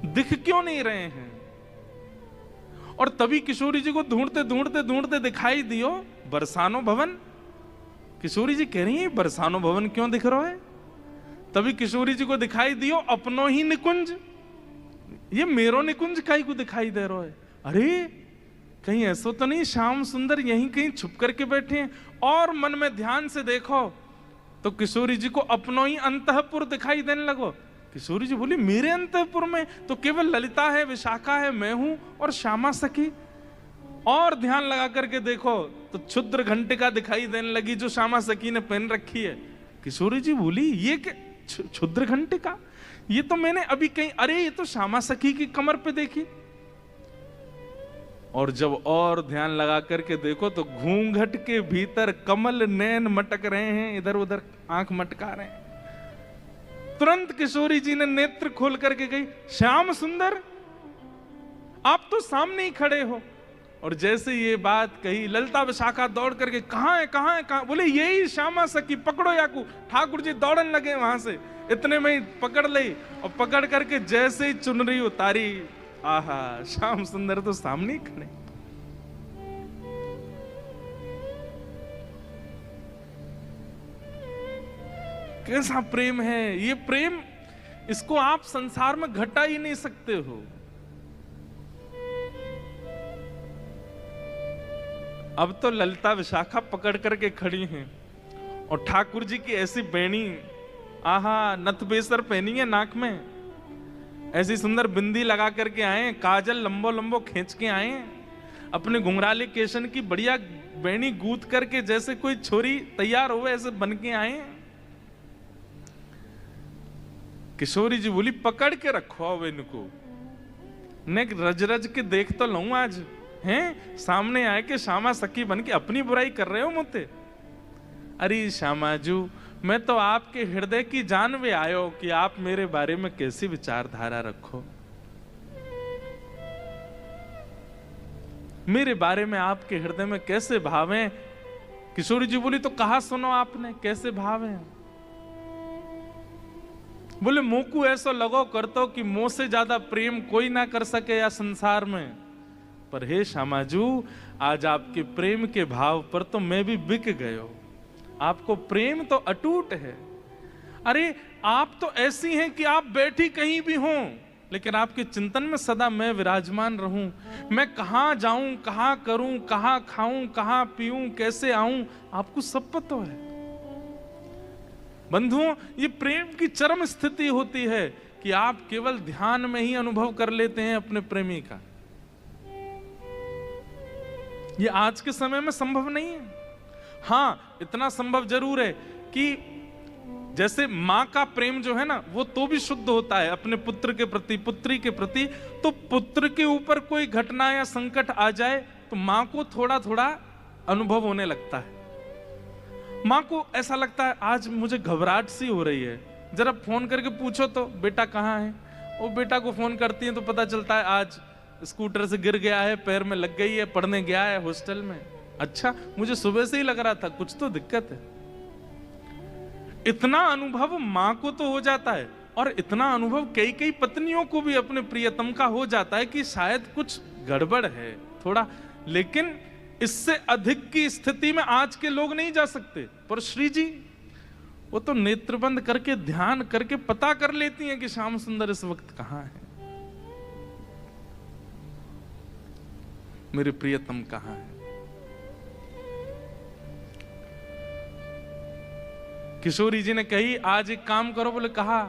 दिख क्यों नहीं रहे हैं। और तभी किशोरी जी को ढूंढते ढूंढते ढूंढते दिखाई दियो बरसानो भवन। किशोरी जी कह रही है बरसानो भवन क्यों दिख रहा है? तभी किशोरी जी को दिखाई दियो अपनो ही निकुंज, ये मेरो निकुंज काई को दिखाई दे रहा है। अरे कहीं ऐसा तो नहीं श्याम सुंदर यहीं कहीं छुप करके बैठे हैं। और मन में ध्यान से देखो तो किशोरी जी को अपनो ही अंतःपुर दिखाई देने लगो। किशोरी जी बोली मेरे अंतःपुर में तो केवल ललिता है, विशाखा है, मैं हूं और श्यामा सखी। और ध्यान लगा करके देखो तो क्षुद्र घंटिका दिखाई देने लगी जो श्यामा सखी ने पहन रखी है। किशोरी जी बोली ये क्या क्षुद्र घंटिका, ये तो मैंने अभी कहीं, अरे ये तो श्यामा सखी की कमर पे देखी। और जब और ध्यान लगा करके देखो तो घूंघट के भीतर कमल नैन मटक रहे हैं, इधर उधर आंख मटका रहे हैं। तुरंत किशोरी जी ने नेत्र खोल करके गई श्याम सुंदर आप तो सामने ही खड़े हो। और जैसे ये बात कही ललिता विशाखा दौड़ करके कहां है कहां है कहां, बोले यही श्यामा सखी पकड़ो याकू। ठाकुर जी दौड़न लगे वहां से, इतने में ही पकड़ ली और पकड़ करके जैसे ही चुनरी उतारी, आहा श्याम सुंदर तो सामने ही खड़े। कैसा प्रेम है ये प्रेम, इसको आप संसार में घटा ही नहीं सकते हो। अब तो ललिता विशाखा पकड़ करके खड़ी हैं और ठाकुर जी की ऐसी बेणी, आहा नथ बेसर पहनी है नाक में, ऐसी सुंदर बिंदी लगा करके आए, काजल लंबो लंबो खींच के आए, अपने घुंघराले केशन की बढ़िया बेणी गूंथ करके जैसे कोई छोरी तैयार हो ऐसे बन के आए। किशोरी जी बोली पकड़ के रखो अब इनको, ने रज रज के देख तो लूं आज, हैं सामने आए के श्यामा सखी बन के अपनी बुराई कर रहे हो मुझे। अरे श्यामाजू मैं तो आपके हृदय की जान में आयो कि आप मेरे बारे में कैसी विचारधारा रखो, मेरे बारे में आपके हृदय में कैसे भाव हैं। किशोरी जी बोली तो कहा सुनो आपने कैसे भाव हैं। बोले मुंह को ऐसा लगो करतो कि मुंह से ज्यादा प्रेम कोई ना कर सके या संसार में, पर हे श्यामाजू आज आपके प्रेम के भाव पर तो मैं भी बिक गयो। आपको प्रेम तो अटूट है। अरे आप तो ऐसी हैं कि आप बैठी कहीं भी हों लेकिन आपके चिंतन में सदा मैं विराजमान रहूं। मैं कहां जाऊं, कहां करूं, कहां खाऊं, कहां पीऊं, कैसे आऊं, आपको सब पता है। बंधुओं, ये प्रेम की चरम स्थिति होती है कि आप केवल ध्यान में ही अनुभव कर लेते हैं अपने प्रेमी का। ये आज के समय में संभव नहीं है। हाँ, इतना संभव जरूर है कि जैसे मां का प्रेम जो है ना, वो तो भी शुद्ध होता है अपने पुत्र के प्रति, पुत्री के प्रति। तो पुत्र के ऊपर कोई घटना या संकट आ जाए तो मां को थोड़ा थोड़ा अनुभव होने लगता है। मां को ऐसा लगता है आज मुझे घबराहट सी हो रही है, जरा फोन करके पूछो तो बेटा कहाँ है। वो बेटा को फोन करती है तो पता चलता है आज स्कूटर से गिर गया है, पैर में लग गई है, पढ़ने गया है हॉस्टल में। अच्छा, मुझे सुबह से ही लग रहा था कुछ तो दिक्कत है। इतना अनुभव मां को तो हो जाता है, और इतना अनुभव कई कई पत्नियों को भी अपने प्रियतम का हो जाता है कि शायद कुछ गड़बड़ है थोड़ा। लेकिन इससे अधिक की स्थिति में आज के लोग नहीं जा सकते। पर श्री जी वो तो नेत्र बंद करके ध्यान करके पता कर लेती हैं कि श्याम सुंदर इस वक्त कहां है, मेरे प्रियतम कहां है। किशोरी जी ने कही आज एक काम करो, बोले कहा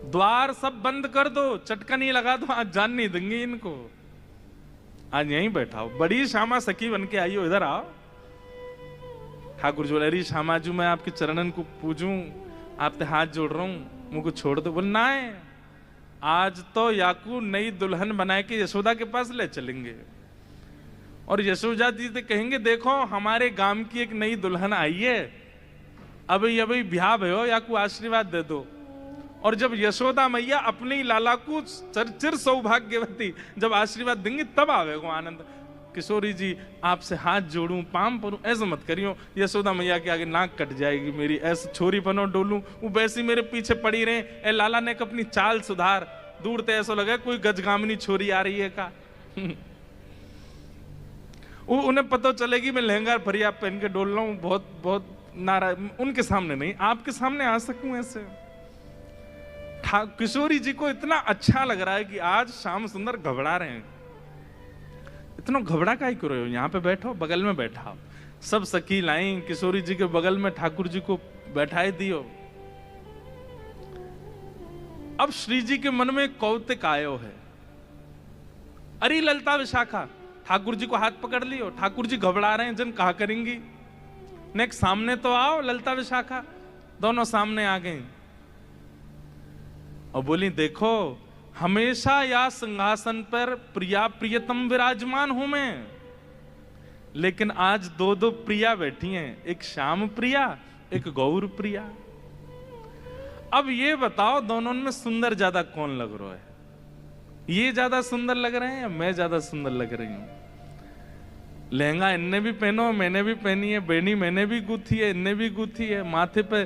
द्वार सब बंद कर दो, चटकन ही लगा दो, आज जान नहीं देंगे इनको, आज यहीं बैठा हो। बड़ी श्यामा सखी बन के आई हो, इधर आओ। ठाकुर जी बोले अरे श्यामा जी मैं आपके चरणन को पूजूं, आपसे हाथ जोड़ रहा हूं, मुझको छोड़ दो। बोले ना है, आज तो याकू नई दुल्हन बना के यशोदा के पास ले चलेंगे, और यशोदा जी से कहेंगे देखो हमारे गांव की एक नई दुल्हन आई है, अभी अभी ब्याह भयो, याकू आशीर्वाद दे दो। और जब यशोदा मैया अपने ही लाला को चिर सौभाग्यवती जब आशीर्वाद देंगे तब आवेगा आनंद। किशोरी जी आपसे हाथ जोड़ूं, पाम परूं, ऐसा मत करियो, यशोदा मैया के आगे नाक कट जाएगी मेरी, ऐसे छोरी बनो डोलूं, वो वैसी मेरे पीछे पड़ी रहे। ए लाला ने अपनी चाल सुधार, दूर ते ऐसा लगा कोई गजगामिनी छोरी आ रही है का। वो उन्हें पता चलेगी मैं लहंगा फरिया पहन के डोल रहा हूं, बहुत बहुत नाराज। उनके सामने नहीं, आपके सामने आ सकूं ऐसे। किशोरी जी को इतना अच्छा लग रहा है कि आज श्याम सुंदर घबरा रहे हैं। इतना घबरा काहे क्यों रहे हो, यहाँ पे बैठो, बगल में बैठा। सब सखी लाई किशोरी जी के बगल में, ठाकुर जी को बैठाए दियो। अब श्री जी के मन में कौतिक आयो है, अरे ललता विशाखा, ठाकुर जी को हाथ पकड़ लियो, ठाकुर जी घबरा रहे हैं, जन कहा करेंगी, नेक्स्ट सामने तो आओ। ललता विशाखा दोनों सामने आ गई और बोली देखो हमेशा या सिंहासन पर प्रिया प्रियतम विराजमान हूं मैं, लेकिन आज दो दो प्रिया बैठी हैं, एक श्याम प्रिया एक गौर प्रिया। अब ये बताओ दोनों में सुंदर ज्यादा कौन लग रहा है, ये ज्यादा सुंदर लग रहे हैं या मैं ज्यादा सुंदर लग रही हूं। लहंगा इनने भी पहनो, मैंने भी पहनी है, बेनी मैंने भी गूथी है, इनने भी गूथी है, माथे पे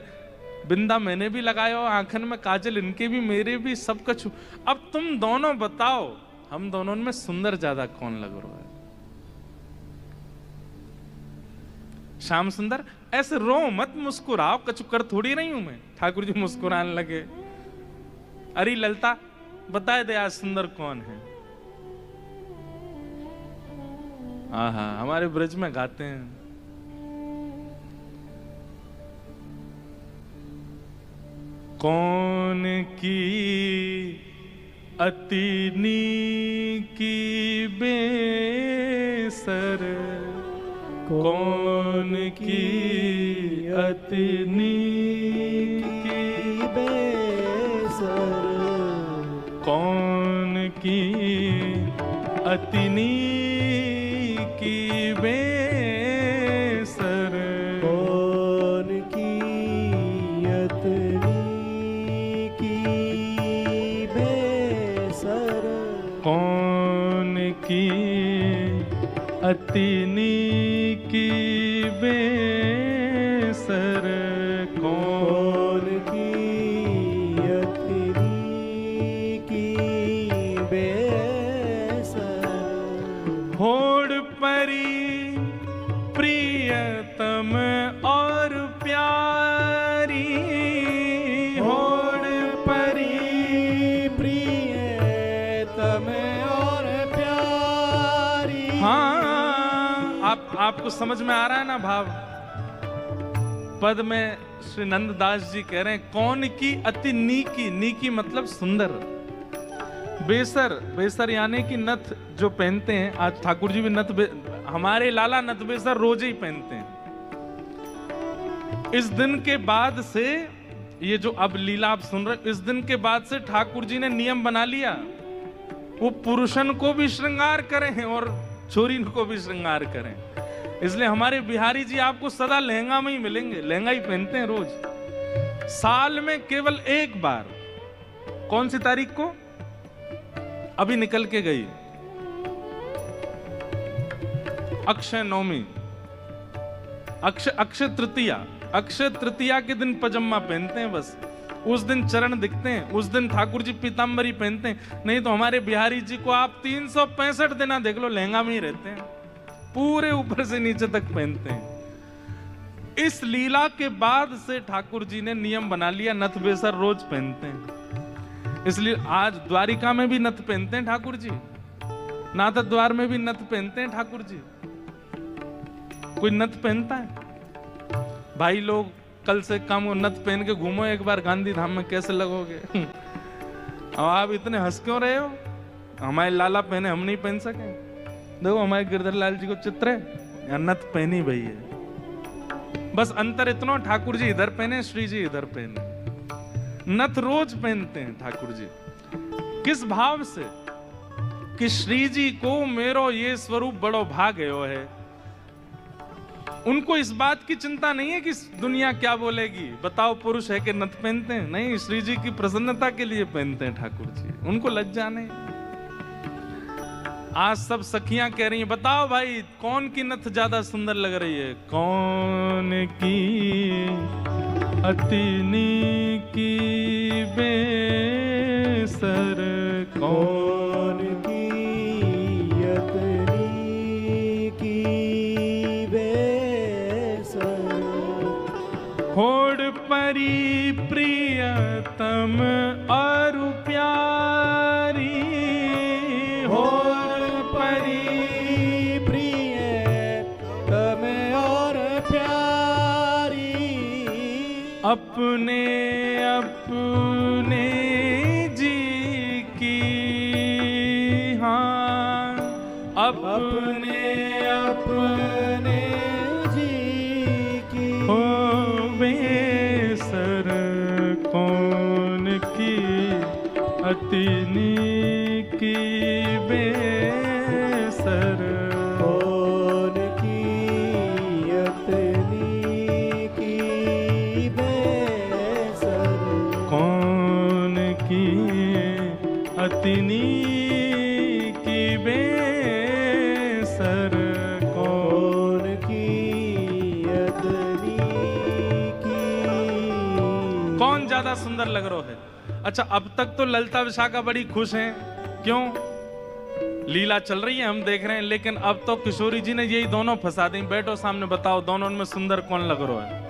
बिंदा मैंने भी लगाया, आंखन में काजल इनके भी मेरे भी, सब कुछ। अब तुम दोनों बताओ हम दोनों में सुंदर ज्यादा कौन लग रहा है। श्याम सुंदर ऐसे रो मत, मुस्कुराओ, कचुकर थोड़ी नहीं हूं मैं। ठाकुर जी मुस्कुराने लगे, अरे ललता बताए दे आज सुंदर कौन है। आहा, हमारे ब्रज में गाते हैं, कौन की अतिनी की बेसर, कौन की अतिनी की बेसर, कौन की अतिनी की बेसर, कौन की अतनी की बेसर, कौन की अतिनी की बेसर, कौन की अतनी की बेसर, होड़ परी प्रियतम और प्यारी, होड़ परी प्रियतम और प्यारी। हाँ, आपको समझ में आ रहा है ना भाव। पद में श्री नंददास जी कह रहे हैं, कौन की अति नीकी, नीकी मतलब सुंदर। बेसर, बेसर यानी कि नथ जो पहनते हैं, आज ठाकुर जी भी नथ, हमारे लाला नथ बेसर रोज ही पहनते हैं। इस दिन के बाद से, ये जो अब लीला आप सुन रहे, इस दिन के बाद से ठाकुर जी ने नियम बना लिया, वो पुरुषन को भी श्रृंगार करें और छोरी को भी श्रृंगार करें। इसलिए हमारे बिहारी जी आपको सदा लहंगा में ही मिलेंगे, लहंगा ही पहनते हैं रोज। साल में केवल एक बार, कौन सी तारीख को अभी निकल के गई, अक्षय नवमी, अक्षय तृतीया, अक्षय तृतीया के दिन पजामा पहनते हैं बस, उस दिन चरण दिखते हैं, उस दिन ठाकुर जी पीतांबरी पहनते हैं। नहीं तो हमारे बिहारी जी को आप 365 दिन देख लो, लहंगा में ही रहते हैं, पूरे ऊपर से नीचे तक पहनते हैं। इस लीला के बाद से ठाकुर जी ने नियम बना लिया, नथ बेसर रोज पहनते हैं। इसलिए आज द्वारिका में भी नथ पहनते हैं ठाकुर जी, नाथ द्वार में भी नथ पहनते हैं ठाकुर जी। कोई नथ पहनता है? भाई लोग कल से कम नथ पहन के घूमो एक बार गांधी धाम में, कैसे लगोगे? अब आप इतने हंस क्यों रहे हो? हमारे लाला पहने, हम नहीं पहन सके? देखो हमारे गिरधर लाल जी को चित्र है, या नथ पहनी भई है। बस अंतर इतना, ठाकुर जी इधर पहने, श्री जी इधर पहने। नथ रोज पहनते हैं ठाकुर जी। किस भाव से? कि श्री जी को मेरो ये स्वरूप बड़ो भाग गयो है। उनको इस बात की चिंता नहीं है कि दुनिया क्या बोलेगी, बताओ पुरुष है कि नथ पहनते हैं। नहीं, श्री जी की प्रसन्नता के लिए पहनते हैं ठाकुर जी, उनको लज्जा नहीं। आज सब सखियां कह रही हैं, बताओ भाई कौन की नथ ज्यादा सुंदर लग रही है? कौन की अति नीकी बेसर, कौन की अति नीकी बेसर, होड़ परी प्रियतम अरु प्यारी, होड़ परी प्रियतम और प्यारी, अपने अपने जी की, हाँ अपने अपने जी की, हो बेसर, कौन की अति नीकी बेसर, कौन की अति नीकी बेसर, कौन की अति नीकी बेसर, कौन की अति नीकी। कौन ज्यादा सुंदर लग रहा है? अच्छा, अब तक तो ललिता विशाखा बड़ी खुश हैं, क्यों? लीला चल रही है, हम देख रहे हैं, लेकिन अब तो किशोरी जी ने यही दोनों फंसा दी। बैठो सामने, बताओ दोनों में सुंदर कौन लग रहा है?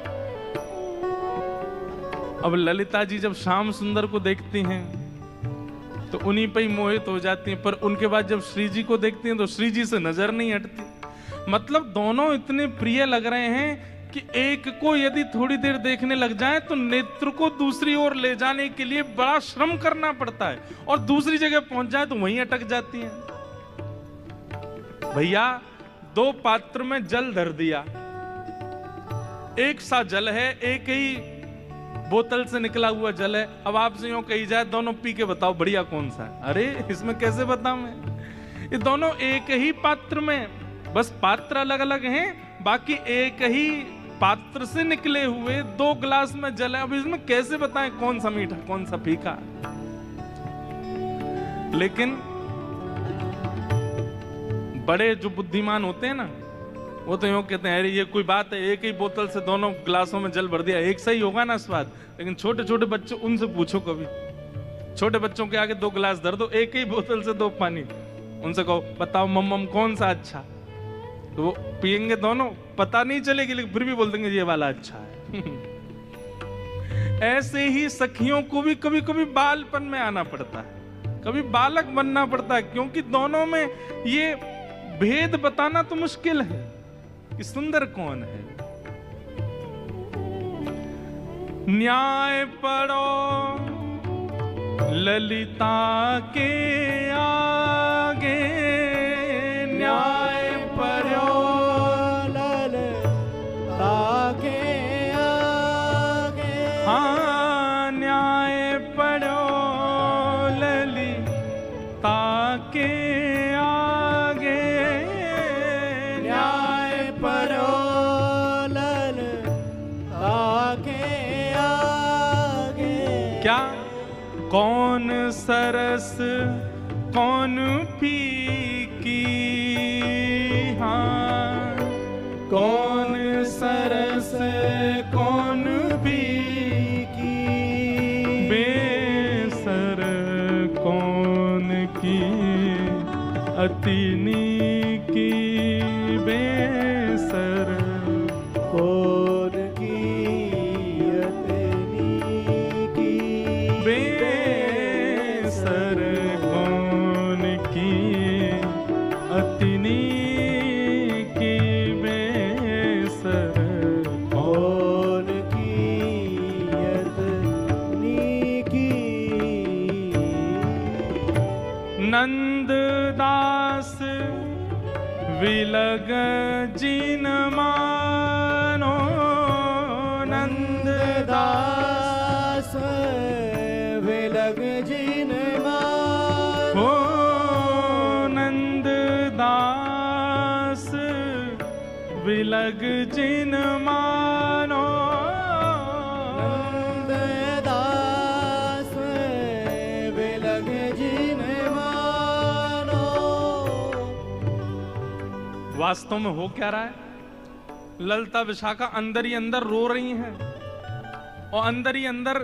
अब ललिता जी जब श्याम सुंदर को देखती हैं तो उन्हीं पे ही मोहित हो जाती हैं, पर उनके बाद जब श्री जी को देखती हैं तो श्री जी से नजर नहीं हटती। मतलब दोनों इतने प्रिय लग रहे हैं कि एक को यदि थोड़ी देर देखने लग जाए तो नेत्र को दूसरी ओर ले जाने के लिए बड़ा श्रम करना पड़ता है, और दूसरी जगह पहुंच जाए तो वहीं अटक जाती हैं। भैया, दो पात्र में जल धर दिया, एक सा जल है, एक ही बोतल से निकला हुआ जल है। अब आपसे यूं कही जाए दोनों पी के बताओ बढ़िया कौन सा है? अरे इसमें कैसे बताऊं मैं? ये दोनों एक ही पात्र में, बस पात्र अलग अलग हैं, बाकी एक ही पात्र से निकले हुए दो गिलास में जल है। अब इसमें कैसे बताएं कौन सा मीठा कौन सा फीका? लेकिन बड़े जो बुद्धिमान होते हैं ना, वो तो यूं कहते हैं अरे ये कोई बात है, एक ही बोतल से दोनों गिलासों में जल भर दिया, एक सही होगा ना स्वाद। लेकिन छोटे छोटे बच्चे, उनसे पूछो कभी, छोटे बच्चों के आगे दो गिलास धर दो, एक ही बोतल से दो पानी, उनसे कहो बताओ मम्मम कौन सा अच्छा, तो वो पियेंगे दोनों, पता नहीं चलेगी, लेकिन फिर भी बोल देंगे ये वाला अच्छा है। ऐसे ही सखियों को भी कभी कभी बालपन में आना पड़ता है, कभी बालक बनना पड़ता है, क्योंकि दोनों में ये भेद बताना तो मुश्किल है कि सुंदर कौन है। न्याय पढ़ो ललिता के आगे, न्याय पढ़ो ललिता के आगे। हाँ, न्याय पढ़ो ललिता के आगे, न्याय पढ़ो ललिता के आगे। क्या कौन सरस कौन फीकी, हाँ कौन सरस कौन फीकी, बेसर कौन की अति नीकी, बेसर कौन की अति नीकी, बेसर कौन की अति नीकी, बेसर कौन की अति नीकी। नंददास विलग जिन मानो, दास विलग जिन मान, हो नंददास विलग जिन मानो, दास विलग जिन मानो। वास्तव में हो क्या रहा है? ललिता विशाखा अंदर ही अंदर रो रही हैं, और अंदर ही अंदर,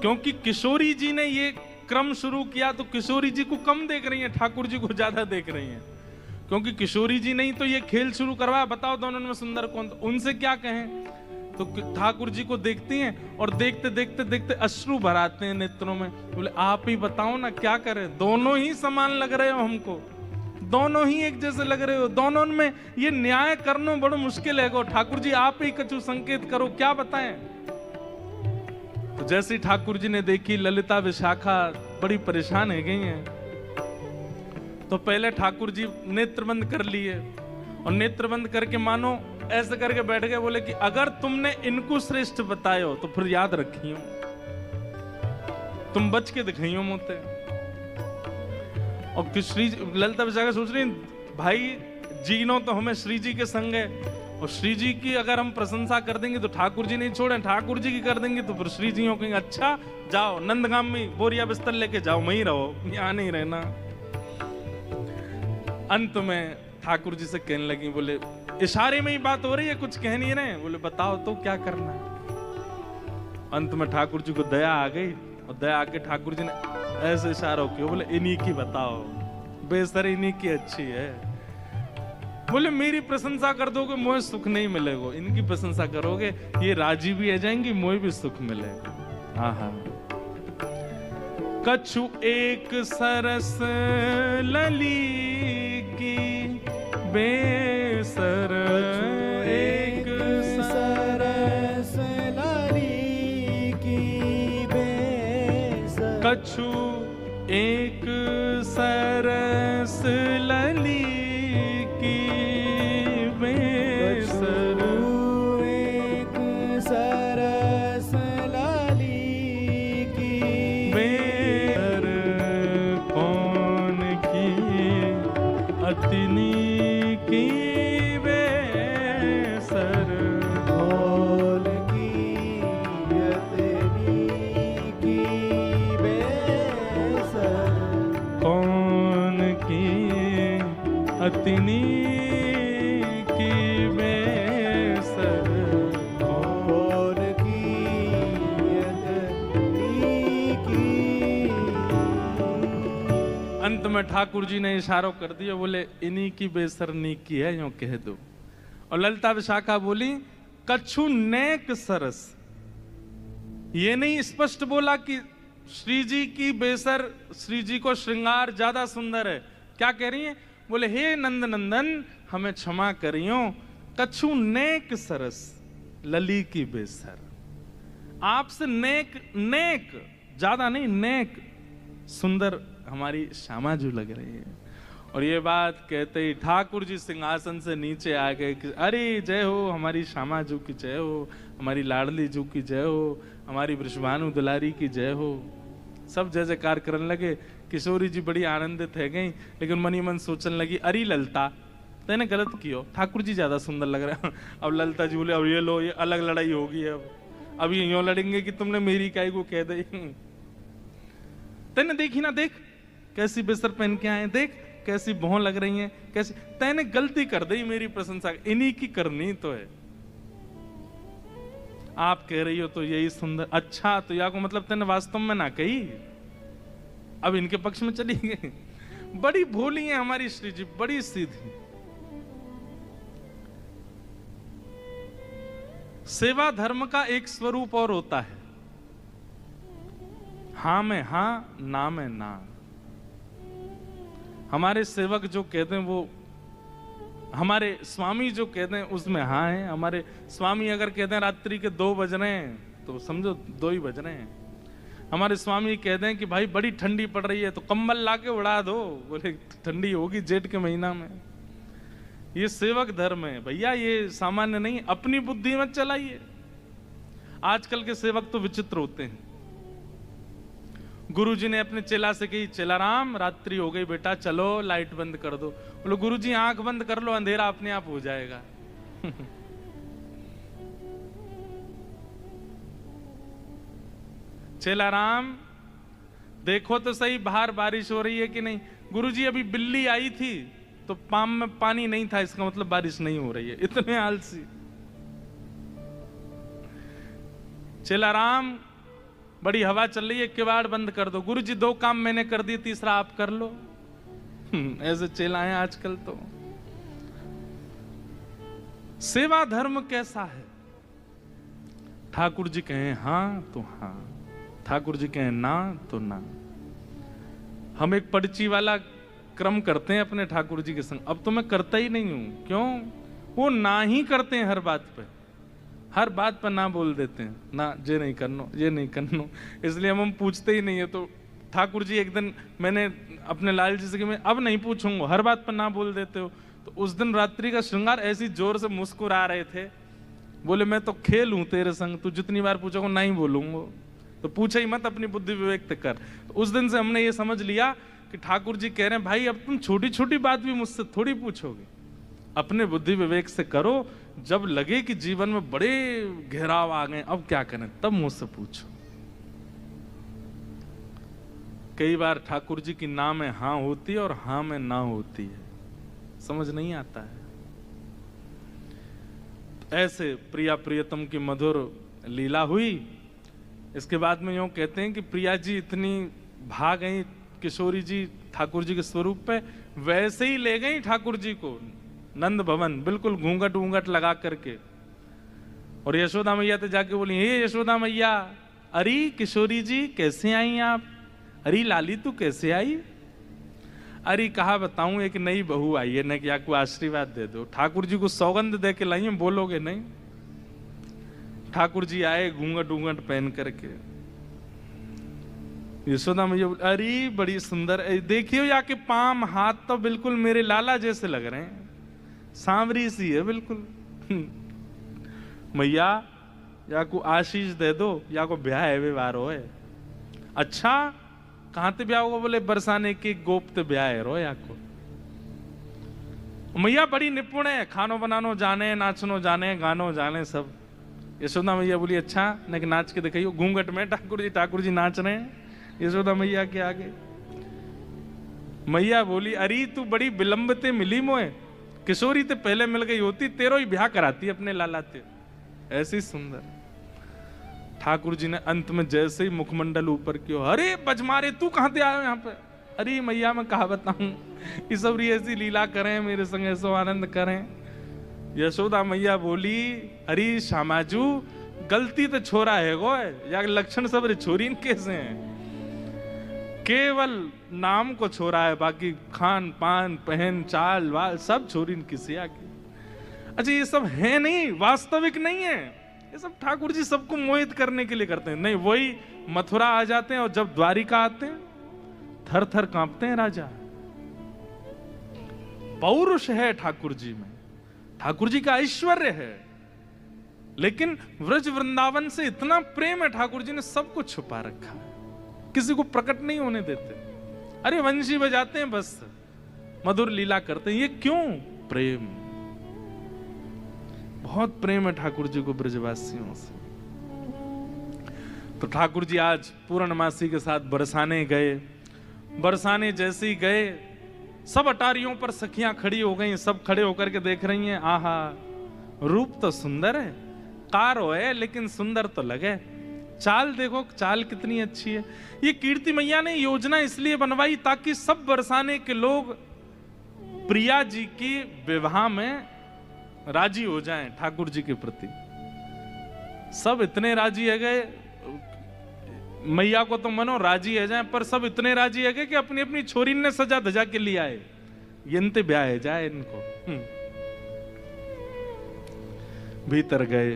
क्योंकि किशोरी जी ने ये क्रम शुरू किया तो किशोरी जी को कम देख रही हैं, ठाकुर जी को ज्यादा देख रही हैं, क्योंकि किशोरी जी नहीं तो ये खेल शुरू करवाया। बताओ दोनों में सुंदर कौन? तो उनसे क्या कहें? तो ठाकुर जी को देखती हैं और देखते देखते देखते अश्रु भराते हैं नेत्रों में। बोले आप ही बताओ ना क्या करें, दोनों ही समान लग रहे हो हमको, दोनों ही एक जैसे लग रहे हो, दोनों में ये न्याय करना बड़ा मुश्किल है। ठाकुर जी आप ही कछु संकेत करो, क्या बताएं? तो जैसे ही ठाकुर जी ने देखी ललिता विशाखा बड़ी परेशान हो गई हैं, तो पहले ठाकुर जी नेत्र बंद कर लिए, और नेत्र बंद करके मानो ऐसे करके बैठ गए। बोले कि अगर तुमने इनको श्रेष्ठ बतायो तो फिर याद रखियो, तुम बच के दिखाइयो मोते। और श्री ललिता विशाखा सोच रही भाई जीनो तो हमें श्री जी के संग है, और श्री जी की अगर हम प्रशंसा कर देंगे तो ठाकुर जी नहीं छोड़े, ठाकुर जी की कर देंगे तो फिर श्री जी कहेंगे अच्छा जाओ नंदगाम में बोरिया बिस्तर लेके जाओ, वहीं रहो, यहाँ नहीं रहना। अंत में ठाकुर जी से कहने लगी, बोले इशारे में ही बात हो रही है, कुछ कह नहीं रहे। बोले बताओ तो क्या करना है। अंत में ठाकुर जी को दया आ गई, और दया आके ठाकुर जी ने ऐसे इशारा किया, बोले इन्हीं की बताओ, बेसर इन्हीं की अच्छी है। बोले मेरी प्रशंसा कर दोगे मुझे सुख नहीं मिलेगा, इनकी प्रशंसा करोगे ये राजी भी आ जाएंगी, मुझे भी सुख मिलेगा। हाँ हाँ। कछु एक सरस लली की बेसर, एक सरस लली की बेसर, कछु एक सरस लली की बेसर, एक सरस लली की बेसर कौन की अतिनी की बेसर, कौन की अतनी की बेसर, कौन की अतिनी की बेसर, कौन की अतनी की। अंत में ठाकुर जी ने इशारा कर दिया, बोले इन्हीं की बेसरनी की है, यूं कह दो। और ललिता विशाखा बोली कछु नेक सरस, ये नहीं स्पष्ट बोला कि श्री जी की बेसर, श्री जी को श्रृंगार ज्यादा सुंदर है। क्या कह रही है? बोले हे नंद नंदन हमें क्षमा करियो, कछु नेक सरस लली की बेसर। आपसे नेक नेक ज्यादा नहीं, नेक सुंदर हमारी श्यामाजू लग रही है। और ये बात कहते ही ठाकुर जी सिंहासन से नीचे आ गए कि अरे जय हो, हमारी श्यामाजू की जय हो, हमारी लाडली जू की जय हो, हमारी वृषभानु दुलारी की जय हो। सब जय जयकार करने लगे। किशोरी जी बड़ी आनंदित है गई, लेकिन मनी मन सोचने लगी अरे ललता तेने गलत कियो, ठाकुर जी ज्यादा सुंदर लग रहे हैं। अब ललता जी बोले अब ये लो, ये अलग लड़ाई होगी, अब ये यूं लड़ेंगे कि तुमने मेरी काय को कह दी। तेने देखी ना, देख कैसी बेसर पहन के आए, देख कैसी भौं लग रही हैं, कैसी। तेने गलती कर दी, मेरी प्रशंसा इन्हीं की करनी तो है। आप कह रही हो तो यही सुंदर, अच्छा तो या को मतलब तेने वास्तव में ना कही, अब इनके पक्ष में चली गई। बड़ी भोली है हमारी श्री जी, बड़ी सीधी। सेवा धर्म का एक स्वरूप और होता है, हां में हां, ना में ना। हमारे सेवक जो कहते हैं वो, हमारे स्वामी जो कहते हैं उसमें हाँ है। हमारे स्वामी अगर कहते हैं रात्रि के 2 बज रहे हैं तो समझो 2 ही बज रहे हैं। हमारे स्वामी कहते हैं कि भाई बड़ी ठंडी पड़ रही है तो कंबल लाके उड़ा दो, बोले ठंडी होगी जेठ के महीना में। ये सेवक धर्म है भैया, ये सामान्य नहीं। अपनी बुद्धि मत चलाइए। आजकल के सेवक तो विचित्र होते हैं। गुरुजी ने अपने चेला से कही, चेला राम रात्रि हो गई बेटा, चलो लाइट बंद कर दो। बोलो गुरुजी आंख बंद कर लो, अंधेरा अपने आप हो जाएगा। चेला राम देखो तो सही बाहर बारिश हो रही है कि नहीं। गुरुजी अभी बिल्ली आई थी तो पाम में पानी नहीं था, इसका मतलब बारिश नहीं हो रही है। इतने आलसी। चेला राम बड़ी हवा चल रही है, किवाड़ बंद कर दो। गुरुजी 2 काम मैंने कर दिए, तीसरा आप कर लो। ऐसे चेला है आजकल तो। सेवा धर्म कैसा है? ठाकुर जी कहें हां तो हां, ठाकुर जी कहें ना तो ना। हम एक पर्ची वाला क्रम करते हैं अपने ठाकुर जी के संग। अब तो मैं करता ही नहीं हूं। क्यों? वो ना ही करते हैं हर बात पे, हर बात पर ना बोल देते हैं। ना ये नहीं करनो, ये नहीं करनो, इसलिए हम पूछते ही नहीं है। तो ठाकुर जी एक दिन मैंने अपने लाल जी से कि मैं अब नहीं पूछूंगा, हर बात पर ना बोल देते हो। तो उस दिन रात्रि का श्रृंगार ऐसी जोर से मुस्कुरा रहे थे, बोले मैं तो खेल हूं तेरे संग, तू जितनी बार पूछोगे नहीं बोलूंगा, तो पूछे ही मत, अपनी बुद्धि विवेक कर। तो उस दिन से हमने ये समझ लिया कि ठाकुर जी कह रहे हैं भाई अब तुम छोटी छोटी बात भी मुझसे थोड़ी पूछोगे, अपने बुद्धि विवेक से करो। जब लगे कि जीवन में बड़े घेराव आ गए, अब क्या करें, तब मुझसे पूछो। कई बार ठाकुर जी की ना में हां होती है और हां में ना होती है, समझ नहीं आता है। ऐसे प्रिया प्रियतम की मधुर लीला हुई। इसके बाद में यूं कहते हैं कि प्रिया जी इतनी भाग गई किशोरी जी ठाकुर जी के स्वरूप पे, वैसे ही ले गई ठाकुर जी को नंद भवन, बिल्कुल घूंघट घूंघट लगा करके। और यशोदा मैया तो जाके बोली, हे यशोदा मैया, अरे किशोरी जी कैसे आई आप? अरे लाली तू कैसे आई? अरे कहा बताऊं, एक नई बहू आई है न, कि आपको आशीर्वाद दे दो। ठाकुर जी को सौगंध दे के लाई, बोलोगे नहीं? ठाकुर जी आए घूंघट घूंघट पहन करके। यशोदा मैया बोली, अरे बड़ी सुंदर, देखियो या के पाम हाथ तो बिल्कुल मेरे लाला जैसे लग रहे हैं, सांवरी सी है बिल्कुल। मैया या को आशीष दे दो, या को ब्याह है व्यवहार हो है। अच्छा कहां ते ब्याह होगा? बोले बरसाने के गोप ते ब्याह है रो या को। मैया बड़ी निपुण है, खानो बनानो जाने, नाचनो जाने, गानो जाने सब। यशोदा मैया बोली, अच्छा न नाच के दिखाइयो। घूंघट में ठाकुर जी नाच रहे हैं यशोदा मैया के आगे। मैया बोली, अरे तू बड़ी विलंबते मिली मोए, किशोरी ते पहले मिल गई होती, तेरो ही ब्याह कराती अपने लाला ते। ऐसी सुंदर। ठाकुर जी ने अंत में जैसे ही मुखमंडल ऊपर किया, अरे बजमारे तू कहां से आए यहाँ पे? अरे मैया मैं कहा बताऊं, ये सब ऐसी लीला करें मेरे संग, ऐसो आनंद करें। यशोदा मैया बोली, अरे श्यामाजू गलती तो छोरा है गो, या लक्षण सब रे छोरी कैसे हैं? केवल नाम को छोरा है, बाकी खान पान पहन चाल वाल सब छोरी किसी की। अच्छा ये सब है नहीं, वास्तविक नहीं है। ये सब ठाकुर जी सबको मोहित करने के लिए करते हैं। नहीं, वही मथुरा आ जाते हैं और जब द्वारिका आते हैं थर थर कांपते हैं राजा। पौरुष है ठाकुर जी में, ठाकुर जी का ऐश्वर्य है, लेकिन व्रज वृंदावन से इतना प्रेम है, ठाकुर जी ने सब कुछ छुपा रखा है, किसी को प्रकट नहीं होने देते। अरे वंशी बजाते हैं बस, मधुर लीला करते हैं, ये क्यों? प्रेम, बहुत प्रेम है ठाकुर जी को ब्रजवासियों से। तो ठाकुर जी आज पूर्णमासी के साथ बरसाने गए। बरसाने जैसे ही गए, सब अटारियों पर सखियां खड़ी हो गई, सब खड़े होकर के देख रही हैं, आहा रूप तो सुंदर है, कारो है लेकिन सुंदर तो लगे, चाल देखो चाल कितनी अच्छी है। ये कीर्ति मैया ने योजना इसलिए बनवाई ताकि सब बरसाने के लोग प्रिया जी की विवाह में राजी हो जाएं ठाकुर जी के प्रति। सब इतने राजी है गए, मैया को तो मनो राजी है जाए, पर सब इतने राजी है गए कि अपनी अपनी छोरी ने सजा धजा के लिए आए, यंते ब्याह जाए इनको। भीतर गए,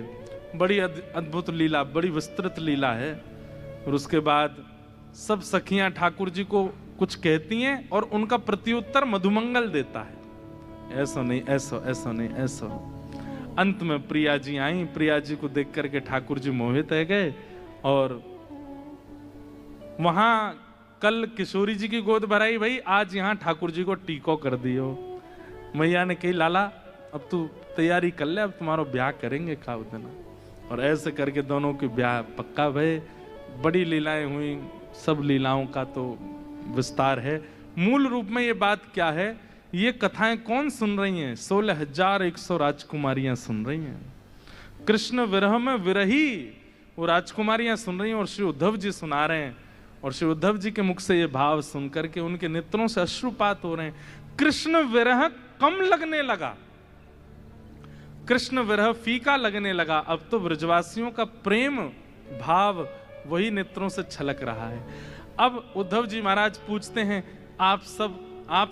बड़ी अद्भुत लीला, बड़ी विस्तृत लीला है। और उसके बाद सब सखियां ठाकुर जी को कुछ कहती हैं और उनका प्रत्युत्तर मधुमंगल देता है, ऐसा नहीं, ऐसा, ऐसा नहीं, ऐसा। अंत में प्रिया जी आई, प्रिया जी को देख करके ठाकुर जी मोहित है गए। और वहां कल किशोरी जी की गोद भराई भाई, आज यहां ठाकुर जी को टीको कर दियो। मैया ने कही लाला अब तू तैयारी कर ले, अब तुम्हारा ब्याह करेंगे खाओ देना। और ऐसे करके दोनों के ब्याह पक्का भय। बड़ी लीलाएं हुई, सब लीलाओं का तो विस्तार है। मूल रूप में ये बात क्या है, ये कथाएं कौन सुन रही हैं? 16,100 राजकुमारियां सुन रही हैं। कृष्ण विरह में विरही वो राजकुमारियां सुन रही हैं और श्री उद्धव जी सुना रहे हैं। और श्री उद्धव जी के मुख से ये भाव सुनकर के उनके नेत्रों से अश्रुपात हो रहे हैं। कृष्ण विरह कम लगने लगा, कृष्ण विरह फीका लगने लगा। अब तो ब्रजवासियों का प्रेम भाव वही नेत्रों से छलक रहा है। अब उद्धव जी महाराज पूछते हैं, आप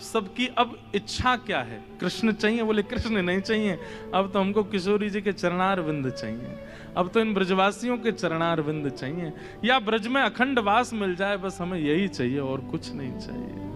सब की अब इच्छा क्या है? कृष्ण चाहिए? बोले कृष्ण नहीं चाहिए, अब तो हमको किशोरी जी के चरणार विंद चाहिए, अब तो इन ब्रजवासियों के चरणार विंद चाहिए, या ब्रज में अखंड वास मिल जाए, बस हमें यही चाहिए और कुछ नहीं चाहिए।